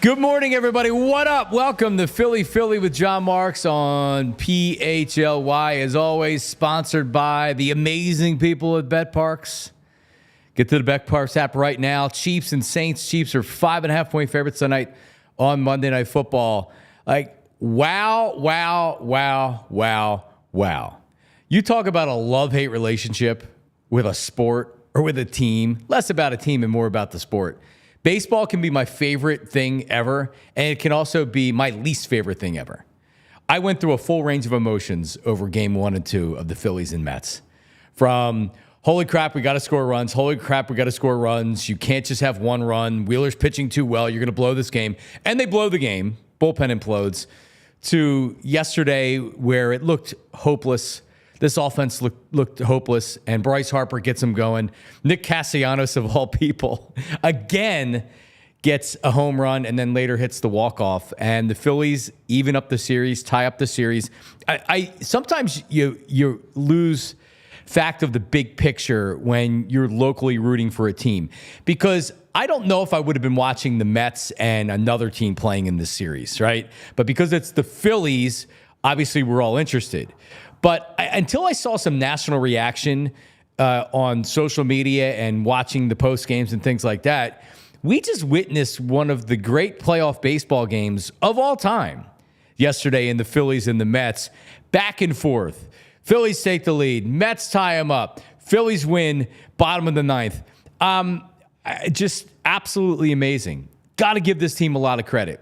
Good morning, everybody. What up? Welcome to Philly with Jon Marks on PHLY. As always, sponsored by the amazing people at Bet Parks. Get to the Bet Parks app right now. Chiefs and Saints. Chiefs are 5.5-point favorites tonight on Monday Night Football. Wow. You talk about a love-hate relationship with a sport or with a team. Less about a team and more about the sport. Baseball can be my favorite thing ever, and it can also be my least favorite thing ever. I went through a full range of emotions over game 1 and 2 of the Phillies and Mets. From, holy crap, we got to score runs. Holy crap, we got to score runs. You can't just have one run. Wheeler's pitching too well. You're going to blow this game. And they blow the game. Bullpen implodes. To yesterday where it looked hopeless. This offense looked hopeless, and Bryce Harper gets them going. Nick Castellanos, of all people, again gets a home run and then later hits the walk-off. And the Phillies even up the series, tie up the series. I sometimes you lose fact of the big picture when you're locally rooting for a team. Because I don't know if I would have been watching the Mets and another team playing in this series, right? But because it's the Phillies, obviously we're all interested. But until I saw some national reaction on social media and watching the post games and things like that, we just witnessed one of the great playoff baseball games of all time yesterday in the Phillies and the Mets. Back and forth. Phillies take the lead. Mets tie them up. Phillies win, bottom of the ninth. Just absolutely amazing. Got to give this team a lot of credit.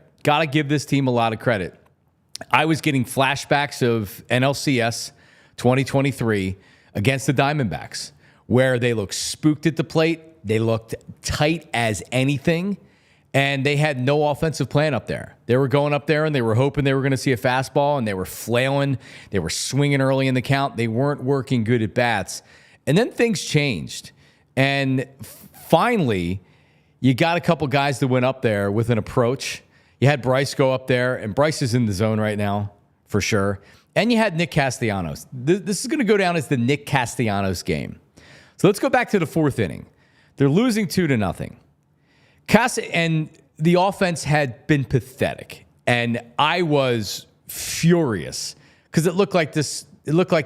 I was getting flashbacks of NLCS 2023 against the Diamondbacks, where they looked spooked at the plate. They looked tight as anything, and they had no offensive plan up there. They were going up there, and they were hoping they were going to see a fastball, and they were flailing. They were swinging early in the count. They weren't working good at bats. And then things changed. And finally, you got a couple guys that went up there with an approach. You had Bryce go up there, and Bryce is in the zone right now, for sure. And you had Nick Castellanos. This is going to go down as the Nick Castellanos game. So let's go back to the fourth inning. They're losing 2-0. And the offense had been pathetic. And I was furious because it looked like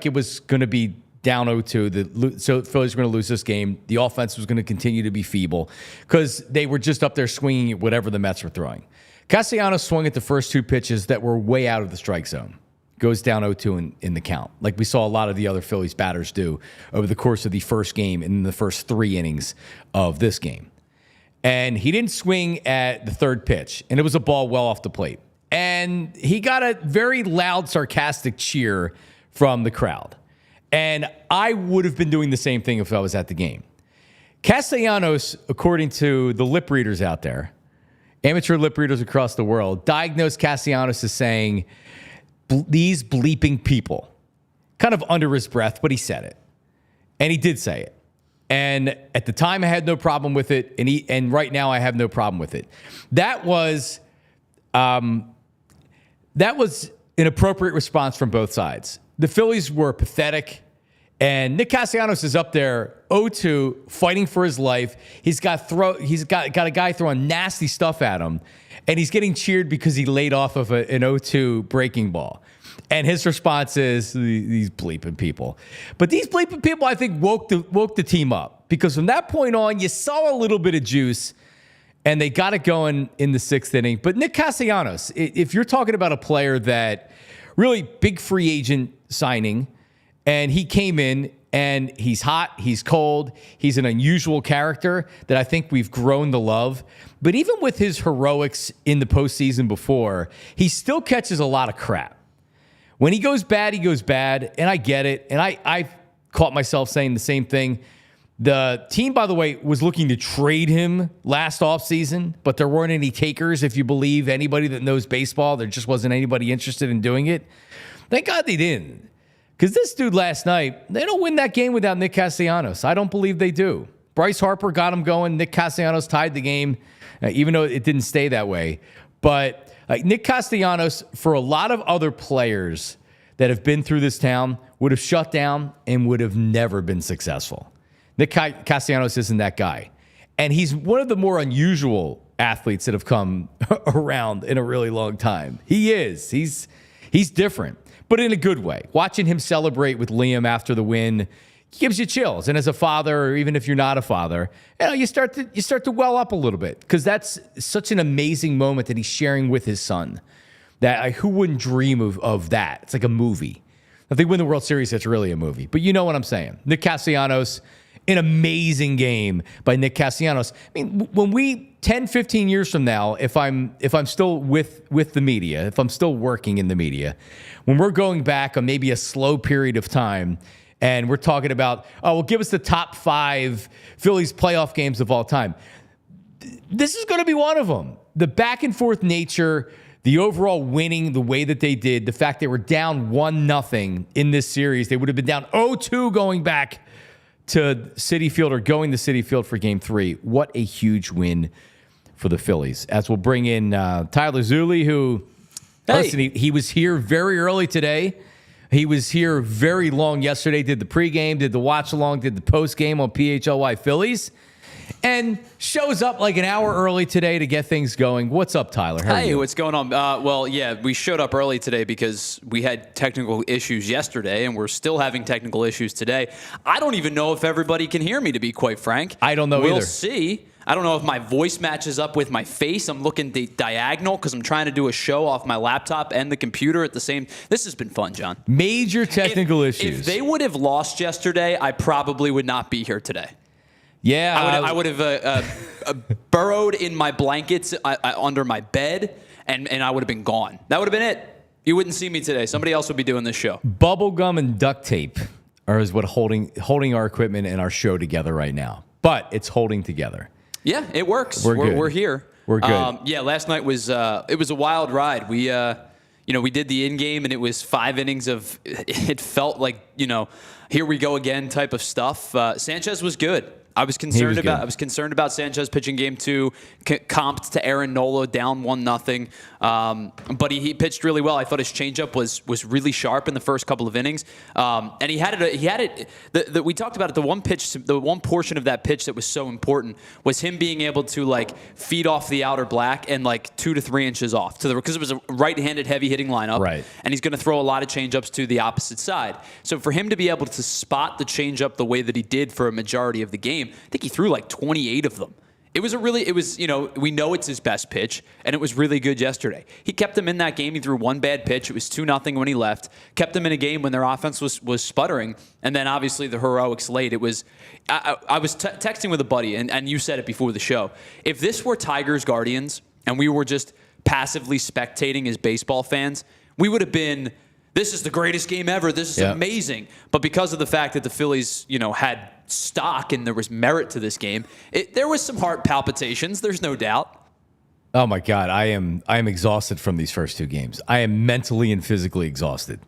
it was going to be down 0-2. So the Phillies were going to lose this game. The offense was going to continue to be feeble because they were just up there swinging at whatever the Mets were throwing. Castellanos swung at the first two pitches that were way out of the strike zone. Goes down 0-2 in the count, like we saw a lot of the other Phillies batters do over the course of the first game and the first 3 innings of this game. And he didn't swing at the third pitch, and it was a ball well off the plate. And he got a very loud, sarcastic cheer from the crowd. And I would have been doing the same thing if I was at the game. Castellanos, according to the lip readers out there, amateur lip readers across the world, diagnosed Castellanos as saying, these bleeping people, kind of under his breath, but he said it. And he did say it. And at the time, I had no problem with it. And right now, I have no problem with it. That was an appropriate response from both sides. The Phillies were pathetic. And Nick Castellanos is up there, 0-2, fighting for his life. He's got a guy throwing nasty stuff at him, and he's getting cheered because he laid off of an 0-2 breaking ball. And his response is, these bleeping people. But these bleeping people, I think, woke the team up, because from that point on, you saw a little bit of juice, and they got it going in the 6th inning. But Nick Castellanos, if you're talking about a player that really big free agent signing, and he came in, and he's hot, he's cold, he's an unusual character that I think we've grown to love. But even with his heroics in the postseason before, he still catches a lot of crap. When he goes bad, and I get it. And I caught myself saying the same thing The team, by the way, was looking to trade him last offseason, but there weren't any takers. If you believe anybody that knows baseball, there just wasn't anybody interested in doing it. Thank God they didn't. Because this dude last night, they don't win that game without Nick Castellanos. I don't believe they do. Bryce Harper got him going. Nick Castellanos tied the game, even though it didn't stay that way. But Nick Castellanos, for a lot of other players that have been through this town, would have shut down and would have never been successful. Nick Castellanos isn't that guy. And he's one of the more unusual athletes that have come around in a really long time. He is. He's different, but in a good way. Watching him celebrate with Liam after the win gives you chills. And as a father, or even if you're not a father, you start to well up a little bit, because that's such an amazing moment that he's sharing with his son. That who wouldn't dream of that? It's like a movie. If they win the World Series, it's really a movie. But you know what I'm saying. Nick Castellanos, an amazing game by Nick Castellanos. I mean, when we 10, 15 years from now, if I'm still with the media, if I'm still working in the media, when we're going back on maybe a slow period of time, and we're talking about, give us the top 5 Phillies playoff games of all time. This is going to be one of them. The back and forth nature, the overall winning the way that they did, the fact they were down 1-0 in this series. They would have been down 0-2 going back to Citi Field, or going to Citi Field for Game 3. What a huge win for the Phillies. As we'll bring in Tyler Zulli, who, listen, he was here very early today. He was here very long yesterday, did the pregame, did the watch-along, did the postgame on PHLY Phillies, and shows up like an hour early today to get things going. What's up, Tyler? How are you? What's going on? Well, yeah, we showed up early today because we had technical issues yesterday, and we're still having technical issues today. I don't even know if everybody can hear me, to be quite frank. I don't know either. We'll see. I don't know if my voice matches up with my face. I'm looking diagonal because I'm trying to do a show off my laptop and the computer at the same. This has been fun, John. Major technical issues. If they would have lost yesterday, I probably would not be here today. Yeah, I would have burrowed in my blankets under my bed, and I would have been gone. That would have been it. You wouldn't see me today. Somebody else would be doing this show. Bubble gum and duct tape is what holding our equipment and our show together right now. But it's holding together. Yeah, it works. We're here. We're good. Yeah, last night was it was a wild ride. We we did the in game, and it was 5 innings of. It felt like here we go again type of stuff. Sanchez was good. I was concerned about Sanchez pitching Game 2, comped to Aaron Nola down 1-0. But he pitched really well. I thought his changeup was really sharp in the first couple of innings, and he had it. We talked about it. The one portion of that pitch that was so important was him being able to feed off the outer black and 2 to 3 inches off because it was a right-handed heavy hitting lineup, right? And he's going to throw a lot of changeups to the opposite side. So for him to be able to spot the changeup the way that he did for a majority of the game. I think he threw 28 of them. We know it's his best pitch, and it was really good yesterday. He kept them in that game. He threw one bad pitch. It was 2-0 when he left. Kept them in a game when their offense was sputtering, and then obviously the heroics late. It was. I was texting with a buddy, and you said it before the show. If this were Tigers Guardians, and we were just passively spectating as baseball fans, we would have been. This is the greatest game ever. This is amazing. But because of the fact that the Phillies, had stock and there was merit to this game, there was some heart palpitations. There's no doubt. Oh my God, I am exhausted from these first 2 games. I am mentally and physically exhausted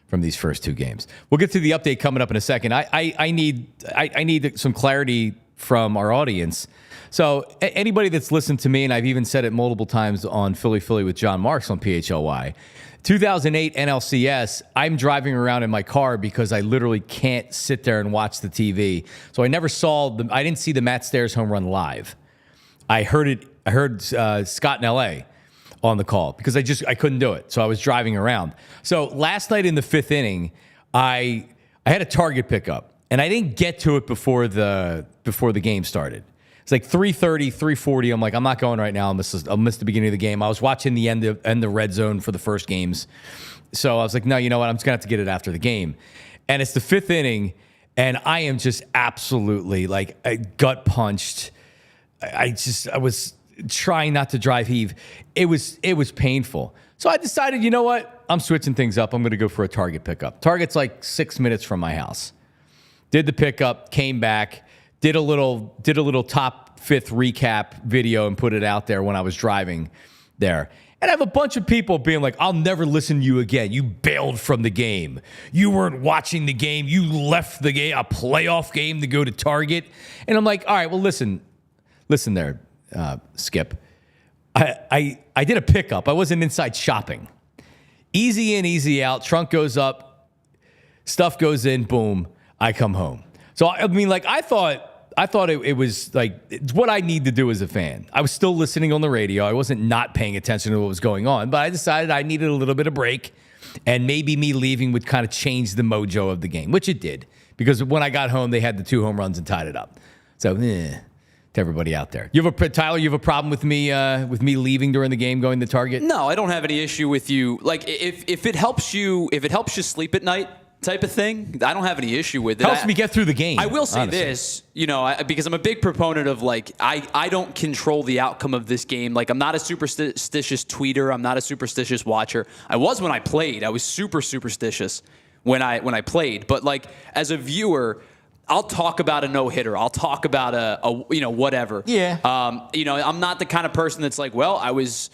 from these first 2 games. We'll get to the update coming up in a second. I need some clarity from our audience. So anybody that's listened to me, and I've even said it multiple times on Philly with Jon Marks on PHLY. 2008 NLCS, I'm driving around in my car because I literally can't sit there and watch the TV. So I didn't see the Matt Stairs home run live. I heard Scott in LA on the call because I couldn't do it. So I was driving around. So last night in the 5th inning, I had a target pickup, and I didn't get to it before the game started. It's like 3:30, 3:40. I'm like, I'm not going right now. I'll miss the beginning of the game. I was watching the end of red zone for the first games. So I was like, no, you know what? I'm just going to have to get it after the game. And it's the 5th inning, and I am just absolutely gut punched. I was trying not to drive heave. It was painful. So I decided, you know what? I'm switching things up. I'm going to go for a Target pickup. Target's 6 minutes from my house. Did the pickup, came back. did a little top fifth recap video and put it out there when I was driving there. And I have a bunch of people being like, I'll never listen to you again. You bailed from the game. You weren't watching the game. You left the game, a playoff game, to go to Target. And I'm like, all right, well, listen there, Skip. I did a pickup. I wasn't inside shopping. Easy in, easy out. Trunk goes up. Stuff goes in. Boom. I come home. So, I mean, like, I thought it was like, it's what I need to do as a fan. I was still listening on the radio. I wasn't not paying attention to what was going on, but I decided I needed a little bit of break, and maybe me leaving would kind of change the mojo of the game, which it did, because when I got home, they had the 2 home runs and tied it up. So, to everybody out there, Tyler, you have a problem with me leaving during the game, going to Target? No, I don't have any issue with you. Like, if it helps you sleep at night, type of thing, I don't have any issue with it. Helps me get through the game. I will say honestly. this, because I'm a big proponent of, like, I don't control the outcome of this game. Like, I'm not a superstitious tweeter. I'm not a superstitious watcher. I was when I played. I was super superstitious when I played. But, like, as a viewer, I'll talk about a no-hitter. I'll talk about a whatever. Yeah. I'm not the kind of person that's like, well, I was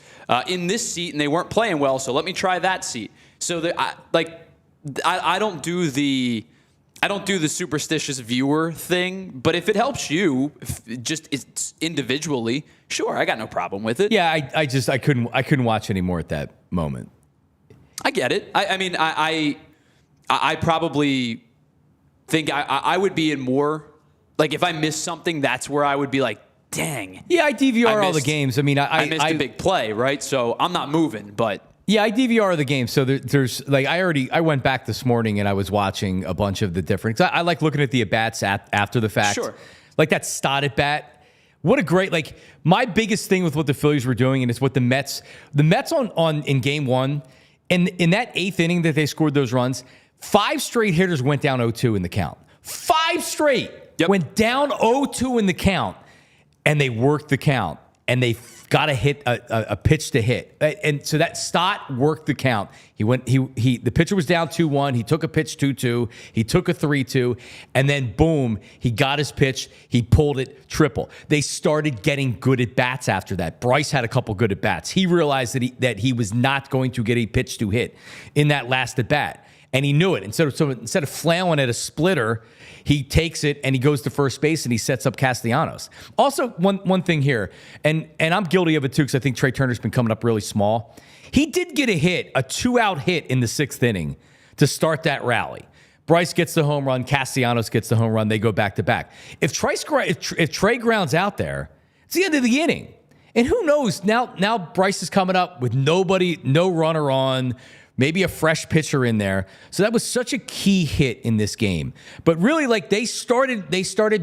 in this seat and they weren't playing well, so let me try that seat. So I don't do the superstitious viewer thing, but if it helps you, it's individually, sure, I got no problem with it. Yeah, I couldn't watch anymore at that moment. I get it. I probably think I would be in more, like, if I missed something, that's where I would be like, dang. Yeah, I DVR all the games. I mean, I missed a big play, right? So I'm not moving, but. Yeah, I DVR the game. So there's like, I went back this morning and I was watching a bunch of the different, I like looking at the at-bats after the fact. Sure. Like that Stott at bat. What a great, like, my biggest thing with what the Phillies were doing, and it's what the Mets on in game 1, and in that 8th inning that they scored those runs, 5 straight hitters went down 0-2 in the count. 5 straight went down 0-2 in the count, and they worked the count, and they got a hit, a pitch to hit. And so that Stott worked the count. The pitcher was down 2-1. He took a pitch 2-2. He took a 3-2. And then boom, he got his pitch. He pulled it triple. They started getting good at bats after that. Bryce had a couple good at bats. He realized that he was not going to get a pitch to hit in that last at bat. And he knew it. Instead of flailing at a splitter, he takes it and he goes to first base and he sets up Castellanos. Also, one thing here, and I'm guilty of it too, because I think Trey Turner's been coming up really small. He did get a 2-out hit in the 6th inning to start that rally. Bryce gets the home run, Castellanos gets the home run, they go back to back. If Trey grounds out there, it's the end of the inning. And who knows, now Bryce is coming up with nobody, no runner on, maybe a fresh pitcher in there. So that was such a key hit in this game. But really, like, they started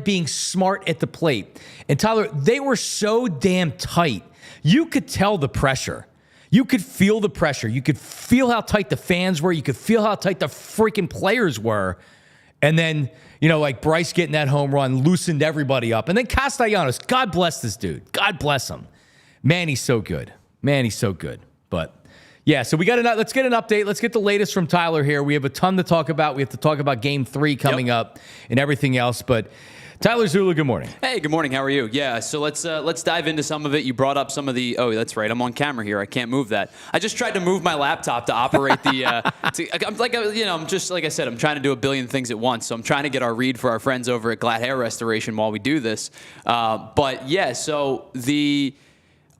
being smart at the plate. And Tyler, they were so damn tight. You could tell the pressure. You could feel the pressure. You could feel how tight the fans were. You could feel how tight the freaking players were. And then, like Bryce getting that home run loosened everybody up. And then Castellanos, God bless this dude. God bless him. Man, he's so good. But yeah, so let's get an update. Let's get the latest from Tyler here. We have a ton to talk about. We have to talk about Game 3 coming up and everything else. But Tyler Zula, good morning. Hey, good morning. How are you? Yeah, so let's dive into some of it. You brought up some of the. Oh, that's right. I'm on camera here. I can't move that. I just tried to move my laptop to operate the. I'm just like I said. I'm trying to do a billion things at once. So I'm trying to get our read for our friends over at Glad Hair Restoration while we do this. But yeah, so the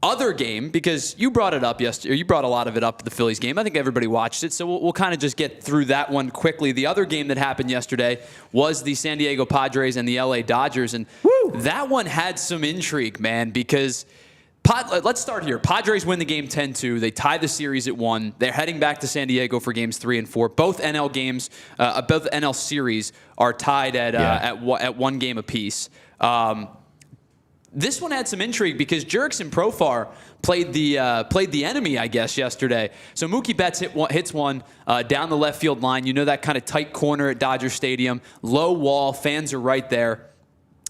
other game, because you brought it up yesterday, or you brought a lot of it up, the Phillies game. I think everybody watched it, so we'll kind of just get through that one quickly. The other game that happened yesterday was the San Diego Padres and the LA Dodgers, and that one had some intrigue, man, because let's start here. Padres win the game 10-2. They tie the series at 1. They're heading back to San Diego for games 3 and 4. Both NL games, both NL series are tied at 1 game apiece. This one had some intrigue because Jurickson Profar played the enemy, I guess, yesterday. So Mookie Betts hits one down the left field line. You know that kind of tight corner at Dodger Stadium. Low wall. Fans are right there.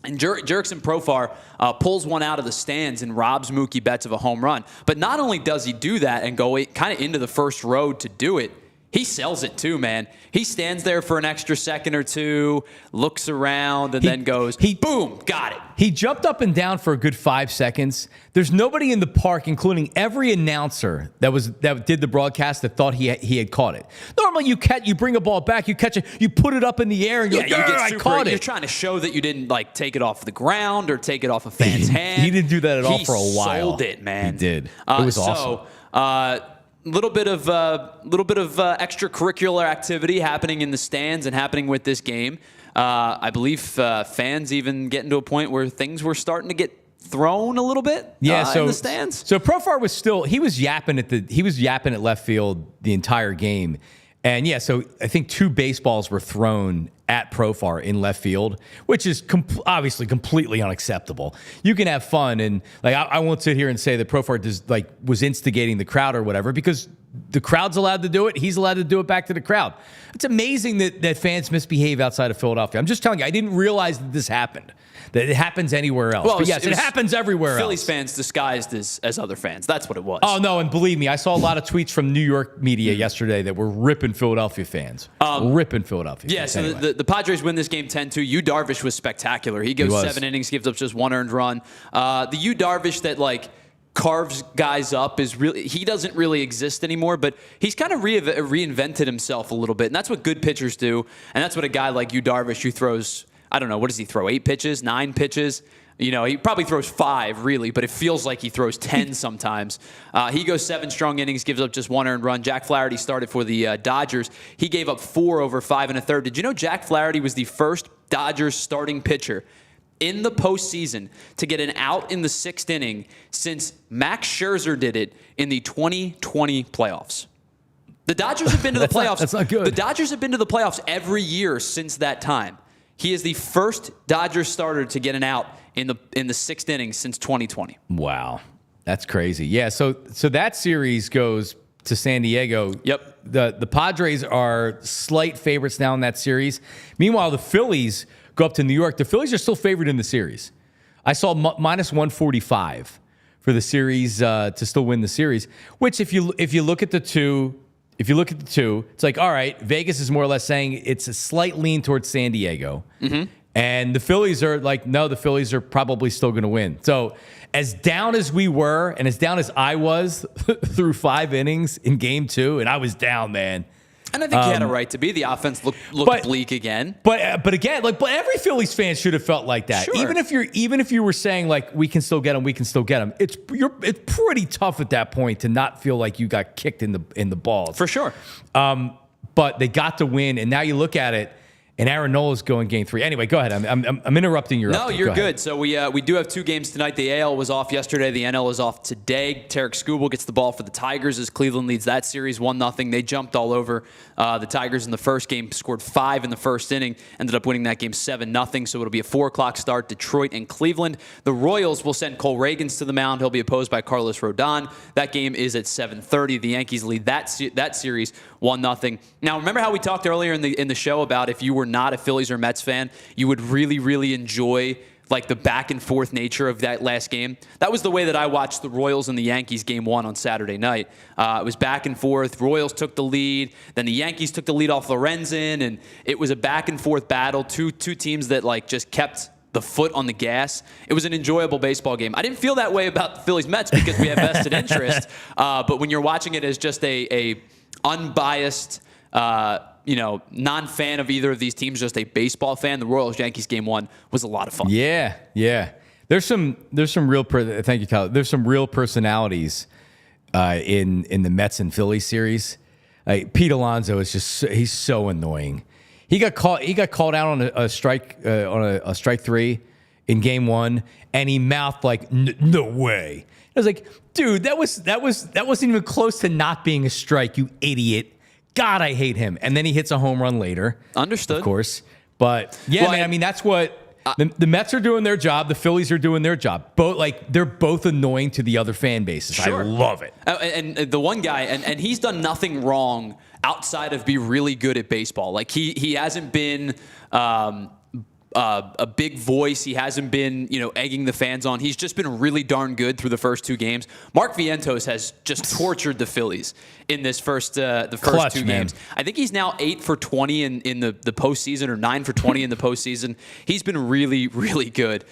And Jurickson Profar pulls one out of the stands and robs Mookie Betts of a home run. But not only does he do that and go kind of into the first row to do it, He sells it too, man. He stands there for an extra second or two, looks around, and then goes, boom, got it. He jumped up and down for a good 5 seconds. There's nobody in the park, including every announcer that did the broadcast, that thought he had caught it. Normally, you bring a ball back, you catch it, you put it up in the air, and you're like, I caught it. You're trying to show that you didn't like take it off the ground or take it off a fan's hand. He didn't do that at all for a while. He sold it, man. He did. It was awesome. Little bit of extracurricular activity happening in the stands and happening with this game. I believe fans even getting to a point where things were starting to get thrown a little bit. In the stands. So Profar was yapping at left field the entire game, and so I think 2 baseballs were thrown at Profar in left field, which is obviously completely unacceptable. You can have fun, and I won't sit here and say that Profar was instigating the crowd or whatever, because the crowd's allowed to do it. He's allowed to do it back to the crowd. It's amazing that fans misbehave outside of Philadelphia. I'm just telling you, I didn't realize that this happened. That it happens anywhere else. Well, but yes, it happens everywhere Phillies else. fans disguised as other fans. That's what it was. Oh, no, and believe me, I saw a lot of tweets from New York media yesterday that were ripping Philadelphia fans. Yeah, so anyway. the Padres win this game 10-2. Yu Darvish was spectacular. He goes 7 innings, gives up just 1 earned run. The Yu Darvish that, carves guys up he doesn't really exist anymore, but he's kind of reinvented himself a little bit, and that's what good pitchers do, and that's what a guy like Yu Darvish, who throws, I don't know, what does he throw, 8 pitches, 9 pitches? He probably throws 5, really, but it feels like he throws 10 sometimes. He goes 7 strong innings, gives up just 1 earned run. Jack Flaherty started for the Dodgers. He gave up 4 over 5 1/3. Did you know Jack Flaherty was the first Dodgers starting pitcher in the postseason to get an out in the 6th inning since Max Scherzer did it in the 2020 playoffs? The Dodgers have been to the playoffs. That's not good. The Dodgers have been to the playoffs every year since that time. He is the first Dodgers starter to get an out in the 6th inning since 2020. Wow, that's crazy. Yeah, so that series goes to San Diego. Yep. The Padres are slight favorites now in that series. Meanwhile, the Phillies go up to New York. The Phillies are still favored in the series. I saw minus 145 for the series to still win the series. Which, if you look at the two. If you look at the two, it's like, all right, Vegas is more or less saying it's a slight lean towards San Diego. Mm-hmm. And the Phillies are like, no, the Phillies are probably still going to win. So as down as we were and as down as I was through 5 innings in game 2, and I was down, man. And I think he had a right to be. The offense looked bleak again. But again, but every Phillies fan should have felt like that. Sure. Even if you were saying we can still get them, it's pretty tough at that point to not feel like you got kicked in the balls. For sure. But they got to win, and now you look at it, and Aaron Nola's going game 3. Anyway, go ahead. I'm interrupting your. No, you're good. So we do have 2 games tonight. The AL was off yesterday. The NL is off today. Tarek Skubal gets the ball for the Tigers as Cleveland leads that series 1-0. They jumped all over the Tigers in the first game, scored 5 in the first inning, ended up winning that game 7-0. So it'll be a 4:00 start. Detroit and Cleveland. The Royals will send Cole Reagans to the mound. He'll be opposed by Carlos Rodon. That game is at 7:30. The Yankees lead that series 1-0. Now, remember how we talked earlier in the show about if you were not a Phillies or Mets fan, you would really, really enjoy the back and forth nature of that last game. That was the way that I watched the Royals and the Yankees game 1 on Saturday night. It was back and forth. Royals took the lead. Then the Yankees took the lead off Lorenzen, and it was a back and forth battle. Two teams that just kept the foot on the gas. It was an enjoyable baseball game. I didn't feel that way about the Phillies Mets because we have vested interest. But when you're watching it as just a unbiased, non-fan of either of these teams, just a baseball fan, the Royals-Yankees game 1 was a lot of fun. Yeah. There's some real. Thank you, Tyler. There's some real personalities in the Mets and Phillies series. Pete Alonso is he's so annoying. He got called out on a strike on a strike 3 in game 1, and he mouthed no way. I was like, dude, that wasn't even close to not being a strike, you idiot. God, I hate him. And then he hits a home run later. Understood. Of course. But yeah, man, I mean, that's what the Mets are doing their job. The Phillies are doing their job. They're both annoying to the other fan bases. Sure. I love it. And the one guy, and he's done nothing wrong outside of be really good at baseball. He hasn't been a big voice. He hasn't been, egging the fans on. He's just been really darn good through the first 2 games. Mark Vientos has just tortured the Phillies in this first 2 games. I think he's now 8 for 20 in the postseason, or 9 for 20 in the postseason. He's been really, really good.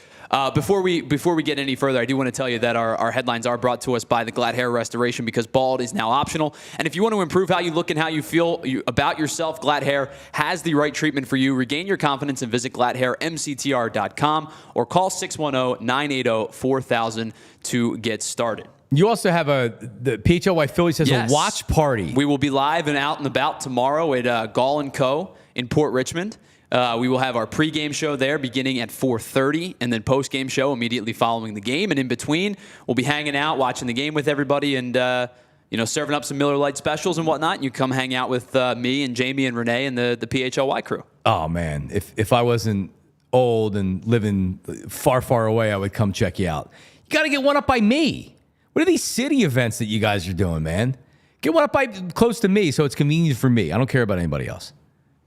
Before we get any further, I do want to tell you that our headlines are brought to us by the Glad Hair Restoration, because bald is now optional. And if you want to improve how you look and how you feel about yourself, Glad Hair has the right treatment for you. Regain your confidence and visit gladhairmctr.com or call 610-980-4000 to get started. You also have the PHLY Phillies has a watch party. We will be live and out and about tomorrow at Gall & Co. in Port Richmond. We will have our pregame show there beginning at 4:30, and then postgame show immediately following the game. And in between, we'll be hanging out, watching the game with everybody, and serving up some Miller Lite specials and whatnot. And you come hang out with me and Jamie and Renee and the PHLY crew. Oh man, if I wasn't old and living far, far away, I would come check you out. You got to get one up by me. What are these city events that you guys are doing, man? Get one up close to me, so it's convenient for me. I don't care about anybody else.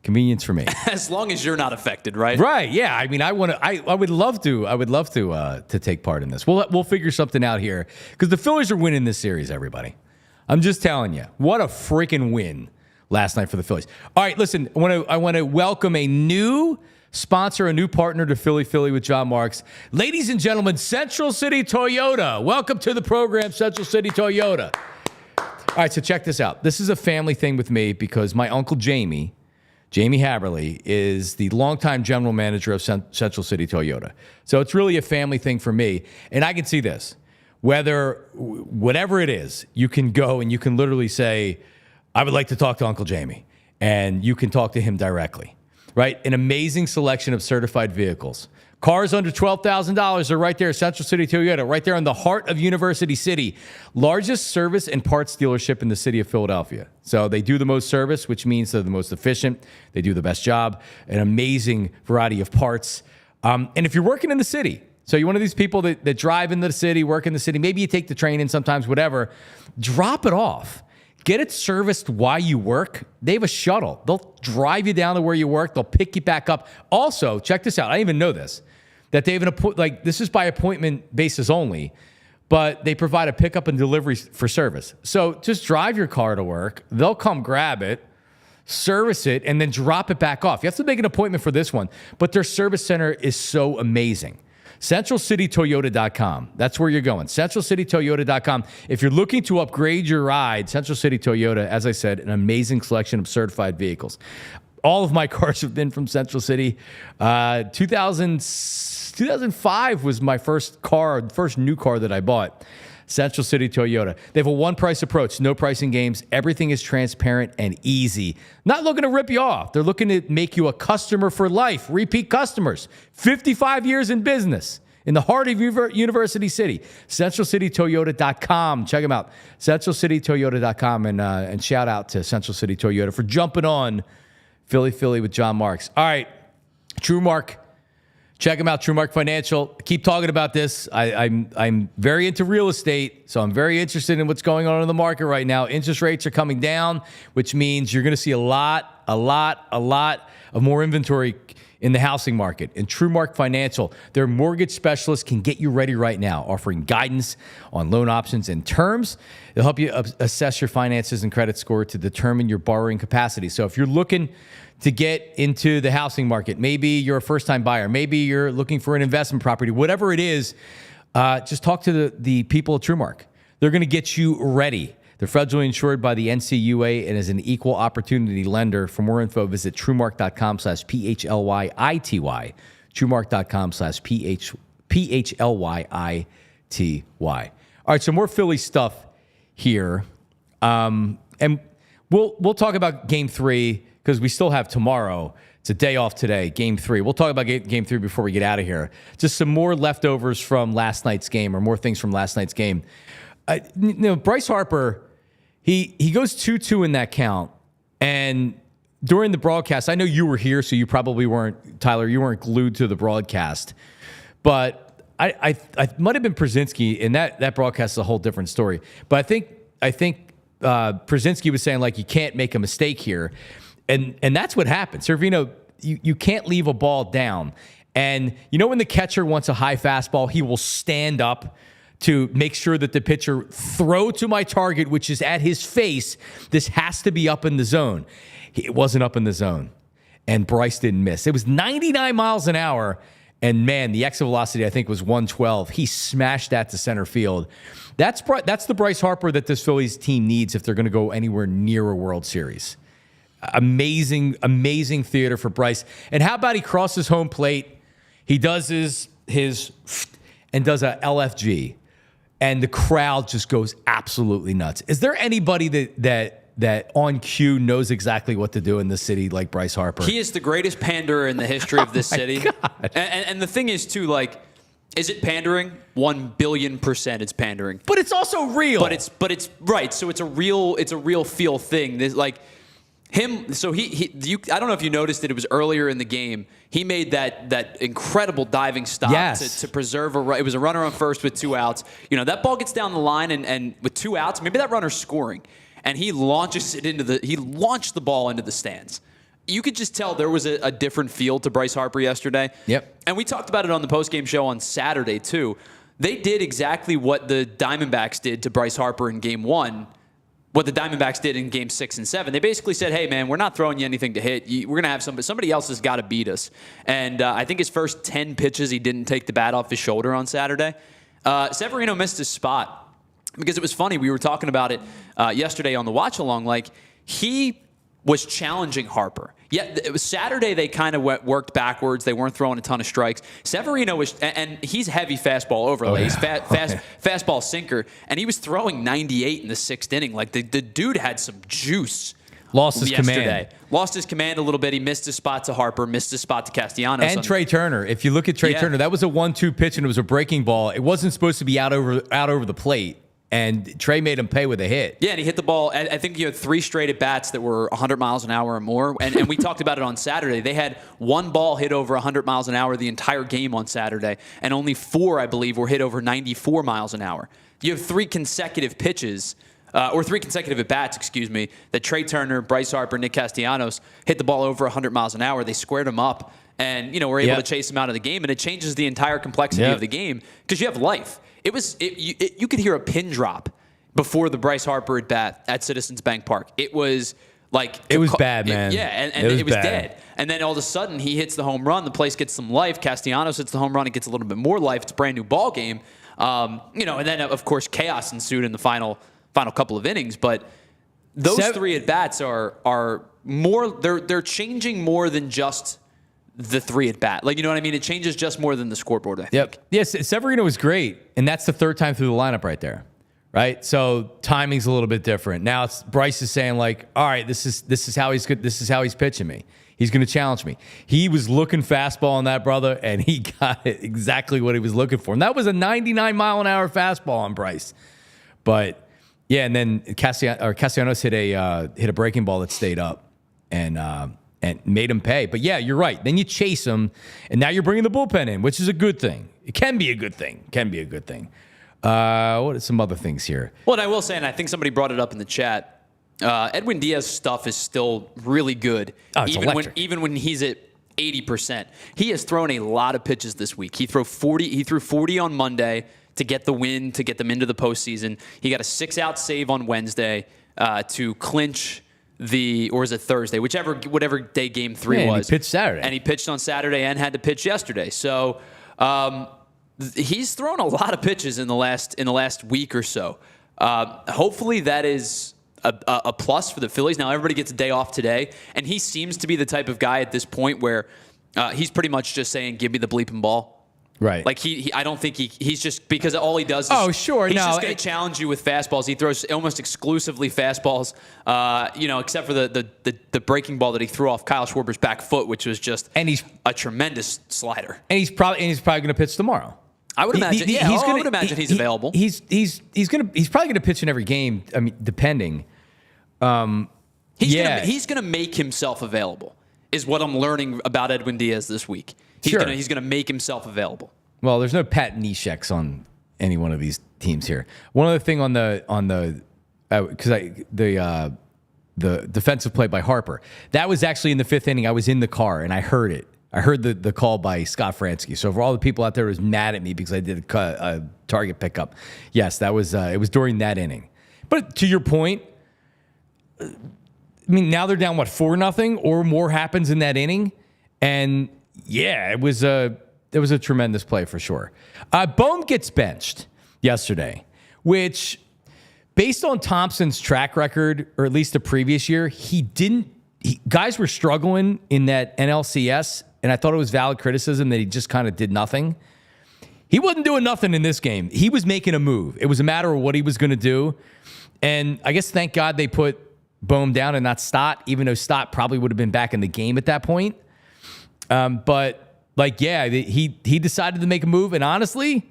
Convenience for me. As long as you're not affected, right? Right. Yeah. I mean, I would love to. I would love to take part in this. We'll figure something out here, because the Phillies are winning this series. Everybody, I'm just telling you, what a freaking win last night for the Phillies. All right, listen. I want to welcome a new sponsor, a new partner to Philly with Jon Marks. Ladies and gentlemen, Central City Toyota. Welcome to the program, Central City Toyota. All right, so check this out. This is a family thing with me, because my uncle Jamie Haberly is the longtime general manager of Central City Toyota. So it's really a family thing for me. And I can see this. Whatever it is, you can go and you can literally say, I would like to talk to Uncle Jamie. And you can talk to him directly, right? An amazing selection of certified vehicles. Cars under $12,000 are right there, Central City Toyota, right there in the heart of University City. Largest service and parts dealership in the city of Philadelphia. So they do the most service, which means they're the most efficient. They do the best job, an amazing variety of parts. And if you're working in the city, so you're one of these people that drive into the city, work in the city, maybe you take the train in sometimes, whatever, drop it off. Get it serviced while you work. They have a shuttle. They'll drive you down to where you work. They'll pick you back up. Also, check this out. I didn't even know this. That they have this is by appointment basis only, but they provide a pickup and delivery for service. So just drive your car to work. They'll come grab it, service it, and then drop it back off. You have to make an appointment for this one, but their service center is so amazing. CentralCityToyota.com. That's where you're going. CentralCityToyota.com. If you're looking to upgrade your ride, Central City Toyota, as I said, an amazing selection of certified vehicles. All of my cars have been from Central City. 2005 was my first new car that I bought. Central City Toyota. They have a one-price approach, no pricing games. Everything is transparent and easy. Not looking to rip you off. They're looking to make you a customer for life. Repeat customers. 55 years in business in the heart of University City. CentralCityToyota.com. Check them out. CentralCityToyota.com. And shout out to Central City Toyota for jumping on Philly with Jon Marks. All right, TrueMark. Check them out, TrueMark Financial. Keep talking about this. I'm very into real estate, so I'm very interested in what's going on in the market right now. Interest rates are coming down, which means you're going to see a lot of more inventory in the housing market. And TrueMark Financial, their mortgage specialists can get you ready right now, offering guidance on loan options and terms. They'll help you assess your finances and credit score to determine your borrowing capacity. So if you're looking to get into the housing market, maybe you're a first-time buyer, maybe you're looking for an investment property, whatever it is, just talk to the people at TrueMark. They're going to get you ready. They're federally insured by the NCUA and is an equal opportunity lender. For more info, visit TrueMark.com/PHLYITY. TrueMark.com/PHLYITY. All right, so more Philly stuff here. And we'll talk about Game 3 because we still have tomorrow. It's a day off today, Game 3. We'll talk about Game 3 before we get out of here. Just some more leftovers from last night's game, or more things from last night's game. Bryce Harper, he goes 2-2 in that count. And during the broadcast, I know you were here, so you probably weren't, Tyler, you weren't glued to the broadcast. But I might have been Przinsky, and that broadcast is a whole different story. But I think Przinsky was saying, like, you can't make a mistake here. And that's what happened. Servino, you can't leave a ball down. And you know when the catcher wants a high fastball, he will stand up to make sure that the pitcher throw to my target, which is at his face. This has to be up in the zone. It wasn't up in the zone, and Bryce didn't miss. It was 99 miles an hour, and man, the exit velocity I think was 112. He smashed that to center field. That's the Bryce Harper that this Phillies team needs if they're going to go anywhere near a World Series. Amazing theater for Bryce. And how about he crosses home plate? He does his and does a LFG. And the crowd just goes absolutely nuts. Is there anybody that on cue knows exactly what to do in this city like Bryce Harper? He is the greatest panderer in the history of this city. And the thing is, too, like, is it pandering? 1 billion% it's pandering. But it's also real. But it's right. So it's a real feel thing. There's like him. So I don't know if you noticed it. It was earlier in the game. He made that incredible diving stop to preserve it was a runner on first with 2 outs. You know, that ball gets down the line and with 2 outs, maybe that runner's scoring, and he launched the ball into the stands. You could just tell there was a different feel to Bryce Harper yesterday. Yep. And we talked about it on the postgame show on Saturday too. They did exactly what the Diamondbacks did to Bryce Harper in Game 1. What the Diamondbacks did in Game 6 and 7. They basically said, hey, man, we're not throwing you anything to hit. We're going to have somebody else has got to beat us. And I think his first 10 pitches, he didn't take the bat off his shoulder on Saturday. Severino missed his spot because it was funny. We were talking about it yesterday on the watch-along. Like, he was challenging Harper. Yeah, it was Saturday they kind of worked backwards. They weren't throwing a ton of strikes. Severino was, and he's heavy fastball overlay. He's fastball sinker, and he was throwing 98 in the 6th inning. Like, the dude had some juice. Lost his command. Lost his command a little bit. He missed his spot to Harper, missed his spot to Castellanos. And Trey Turner. If you look at Trey Turner, that was a 1-2 pitch, and it was a breaking ball. It wasn't supposed to be out over the plate. And Trey made him pay with a hit. Yeah, and he hit the ball. I think you had 3 straight at-bats that were 100 miles an hour or more. And we talked about it on Saturday. They had 1 ball hit over 100 miles an hour the entire game on Saturday. And only 4, I believe, were hit over 94 miles an hour. You have 3 consecutive pitches, or 3 consecutive at-bats, excuse me, that Trey Turner, Bryce Harper, Nick Castellanos hit the ball over 100 miles an hour. They squared him up and, were able to chase him out of the game. And it changes the entire complexity of the game because you have life. You could hear a pin drop before the Bryce Harper at bat at Citizens Bank Park. It was like it was bad, man. And it was dead. And then all of a sudden he hits the home run. The place gets some life. Castellanos hits the home run. It gets a little bit more life. It's a brand new ball game. And then of course chaos ensued in the final couple of innings. But those 3 at bats are more. They're changing more than just the 3 at bat. Like, you know what I mean? It changes just more than the scoreboard, I think. Yep. Yes, Severino was great, and that's the 3rd time through the lineup right there. Right? So timing's a little bit different. Now Bryce is saying, like, all right, this is how he's good. This is how he's pitching me. He's going to challenge me. He was looking fastball on that, brother, and he got it exactly what he was looking for. And that was a 99-mile-an-hour fastball on Bryce. But yeah, and then Castellanos hit a breaking ball that stayed up and made him pay. But yeah, you're right. Then you chase him, and now you're bringing the bullpen in, which is a good thing. It can be a good thing. What are some other things here? Well, and I will say, and I think somebody brought it up in the chat, Edwin Diaz's stuff is still really good. Oh, it's electric. Even when he's at 80%. He has thrown a lot of pitches this week. He threw 40 on Monday to get the win, to get them into the postseason. He got a 6-out save on Wednesday to clinch or is it Thursday? Whatever day Game 3 was. And he pitched Saturday. And he pitched on Saturday and had to pitch yesterday. So he's thrown a lot of pitches in the last week or so. Hopefully that is a plus for the Phillies. Now everybody gets a day off today, and he seems to be the type of guy at this point where he's pretty much just saying, "Give me the bleeping ball." Right. Like I don't think he's just, because all he does is he's just going to challenge you with fastballs. He throws almost exclusively fastballs, except for the breaking ball that he threw off Kyle Schwarber's back foot, which was just a tremendous slider. And he's probably going to pitch tomorrow. I would imagine. I would imagine he's available. He's probably going to pitch in every game. I mean, depending. He's going to make himself available, is what I'm learning about Edwin Diaz this week. He's going to make himself available. Well, there's no Pat Nesheks on any one of these teams here. One other thing on the defensive play by Harper, that was actually in the 5th inning. I was in the car and I heard it. I heard the call by Scott Fransky. So for all the people out there who was mad at me because I did a target pickup, yes, that was it was during that inning. But to your point, I mean, now they're down, 4-0 or more happens in that inning. And yeah, it was a tremendous play for sure. Bohm gets benched yesterday, which based on Thompson's track record, or at least the previous year, guys were struggling in that NLCS, and I thought it was valid criticism that he just kind of did nothing. He wasn't doing nothing in this game. He was making a move. It was a matter of what he was going to do. And I guess thank God they put Bohm down and not Stott, even though Stott probably would have been back in the game at that point. But he decided to make a move, and honestly,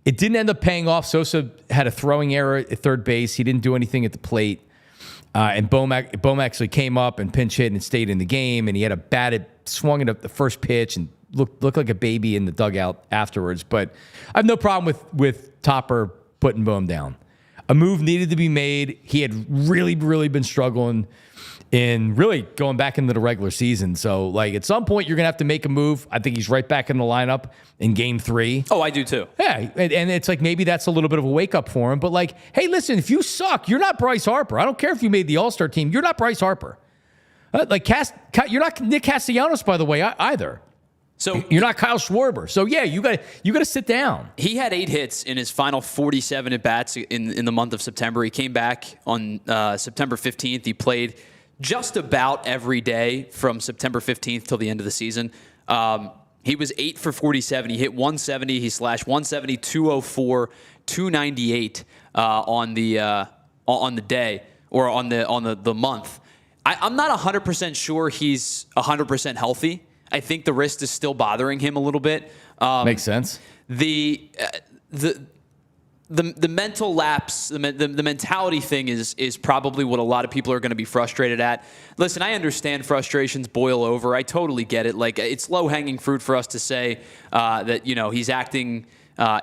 it didn't end up paying off. Sosa had a throwing error at third base. He didn't do anything at the plate. And Bohm actually came up and pinch hit and stayed in the game. And he had swung at the first pitch and looked like a baby in the dugout afterwards. But I have no problem with Topper putting Bohm down. A move needed to be made. He had really, really been struggling in really going back into the regular season. So, at some point, you're going to have to make a move. I think he's right back in the lineup in Game 3. Oh, I do too. Yeah, and it's maybe that's a little bit of a wake-up for him. But, hey, listen, if you suck, you're not Bryce Harper. I don't care if you made the All-Star team. You're not Bryce Harper. You're not Nick Castellanos, by the way, either. So you're not Kyle Schwarber. So, yeah, you got to sit down. He had 8 hits in his final 47 at-bats in the month of September. He came back on September 15th. He played just about every day from September 15th till the end of the season. He was 8 for 47. He hit 170. He slashed 170, 204, 298 on the day or on the month. I'm not 100% sure he's 100% healthy. I think the wrist is still bothering him a little bit. Makes sense. The mental lapse, the mentality thing is probably what a lot of people are going to be frustrated at. Listen, I understand frustrations boil over. I totally get it. It's low-hanging fruit for us to say that he's acting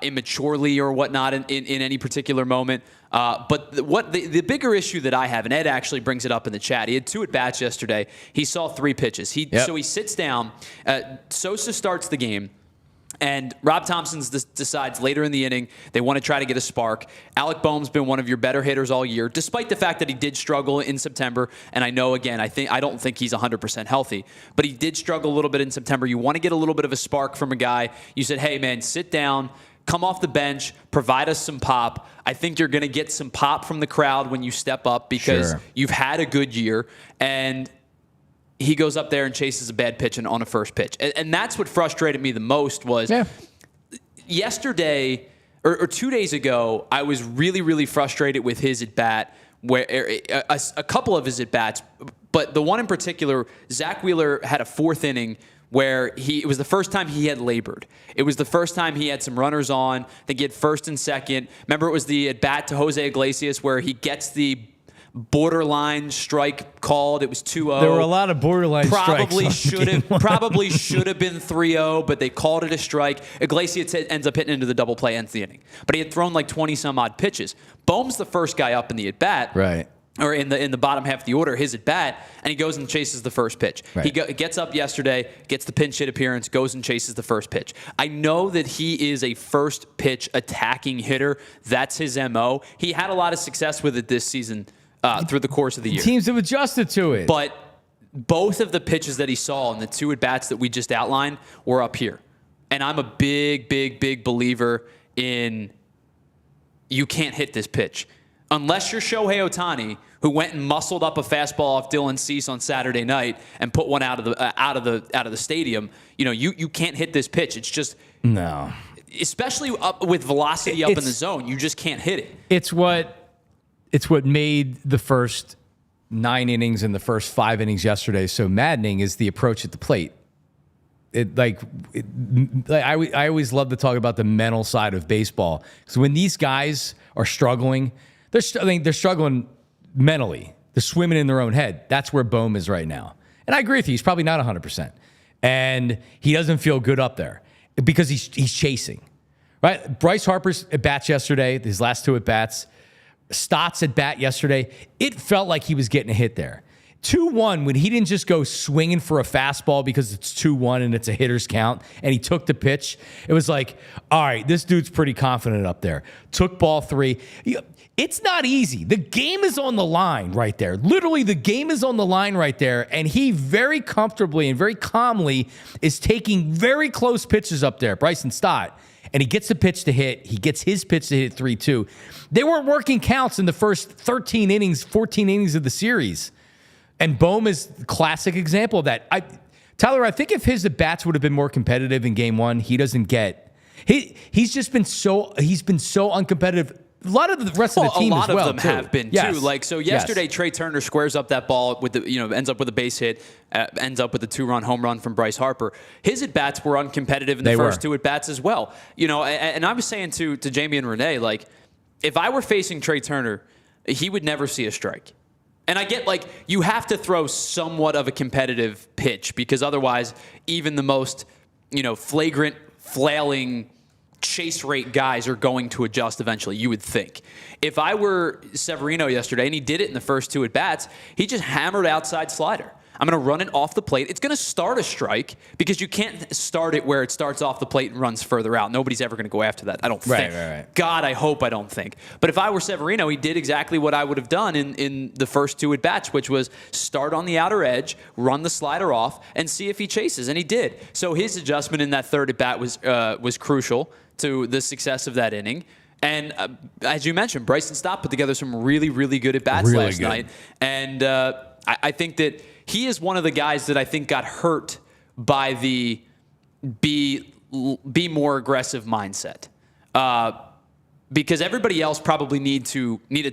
immaturely or whatnot in any particular moment. But the bigger issue that I have, and Ed actually brings it up in the chat, he had 2 at-bats yesterday. He saw 3 pitches. So he sits down. Sosa starts the game. And Rob Thompson decides later in the inning they want to try to get a spark. Alec Bohm's been one of your better hitters all year, despite the fact that he did struggle in September. And I know, again, I don't think he's 100% healthy, but he did struggle a little bit in September. You want to get a little bit of a spark from a guy. You said, hey, man, sit down, come off the bench, provide us some pop. I think you're going to get some pop from the crowd when you step up because you've had a good year. And he goes up there and chases a bad pitch on a first pitch. And that's what frustrated me the most was yesterday or 2 days ago, I was really, really frustrated with his at-bat, where a couple of his at-bats, but the one in particular, Zach Wheeler had a 4th inning where it was the first time he had labored. It was the first time he had some runners on. I think he had first and second. Remember, it was the at-bat to Jose Iglesias where he gets the borderline strike called. It was 2-0. There were a lot of borderline probably strikes. Probably should have been 3-0, but they called it a strike. Iglesias ends up hitting into the double play, ends the inning. But he had thrown 20-some-odd pitches. Bohm's the first guy up in the at-bat. Right. Or in the bottom half of the order, his at-bat, and he goes and chases the first pitch. Right. He gets up yesterday, gets the pinch hit appearance, goes and chases the first pitch. I know that he is a first pitch attacking hitter. That's his MO. He had a lot of success with it this season through the course of the year. Teams have adjusted to it. But both of the pitches that he saw in the 2 at-bats that we just outlined were up here. And I'm a big, big, big believer in you can't hit this pitch. Unless you're Shohei Ohtani, who went and muscled up a fastball off Dylan Cease on Saturday night and put one out of the stadium, you can't hit this pitch. It's just no, especially up with velocity up in the zone, you just can't hit it. It's what made the first 9 innings and the first 5 innings yesterday so maddening is the approach at the plate. I always love to talk about the mental side of baseball because when these guys are struggling, they're struggling mentally. They're swimming in their own head. That's where Bohm is right now. And I agree with you. He's probably not 100%. And he doesn't feel good up there because he's chasing. Right? Bryce Harper's at-bats yesterday, his last 2 at-bats, Stott's at-bat yesterday, it felt like he was getting a hit there. 2-1, when he didn't just go swinging for a fastball because it's 2-1 and it's a hitter's count, and he took the pitch, it was like, all right, this dude's pretty confident up there. Took ball 3. It's not easy. The game is on the line right there. Literally, the game is on the line right there, and he very comfortably and very calmly is taking very close pitches up there, Bryson Stott, and he gets the pitch to hit. He gets his pitch to hit 3-2. They weren't working counts in the first 13 innings, 14 innings of the series, and Bohm is a classic example of that. Tyler, I think if his at-bats would have been more competitive in Game 1, he doesn't get... He's just been so uncompetitive. A lot of the rest of the team as well. A lot of them have been too. Like, so yesterday, Yes. Trey Turner squares up that ball with ends up with a base hit, ends up with a 2-run home run from Bryce Harper. His at bats were uncompetitive in the first 2 at bats as well. And I was saying to Jamie and Renee, like, if I were facing Trey Turner, he would never see a strike. And I get, like, you have to throw somewhat of a competitive pitch because otherwise, even the most, flagrant, flailing chase rate guys are going to adjust eventually, you would think. If I were Severino yesterday, and he did it in the first 2 at-bats, he just hammered outside slider. I'm going to run it off the plate. It's going to start a strike because you can't start it where it starts off the plate and runs further out. Nobody's ever going to go after that, I don't think. Right. God, I hope I don't think. But if I were Severino, he did exactly what I would have done in the first 2 at-bats, which was start on the outer edge, run the slider off, and see if he chases. And he did. So his adjustment in that 3rd at-bat was crucial to the success of that inning. And as you mentioned, Bryson Stott put together some really, really good at-bats last night. And I think that he is one of the guys that I think got hurt by the be more aggressive mindset. Because everybody else probably needed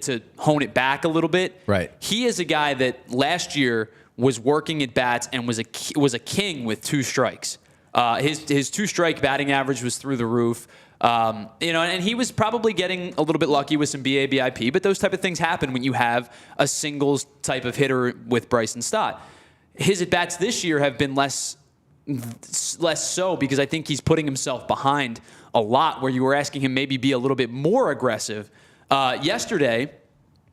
to hone it back a little bit. Right. He is a guy that last year was working at bats and was a king with 2 strikes. His 2-strike batting average was through the roof. And he was probably getting a little bit lucky with some BABIP, but those type of things happen when you have a singles type of hitter with Bryson Stott. His at-bats this year have been less so because I think he's putting himself behind a lot where you were asking him maybe be a little bit more aggressive. Yesterday,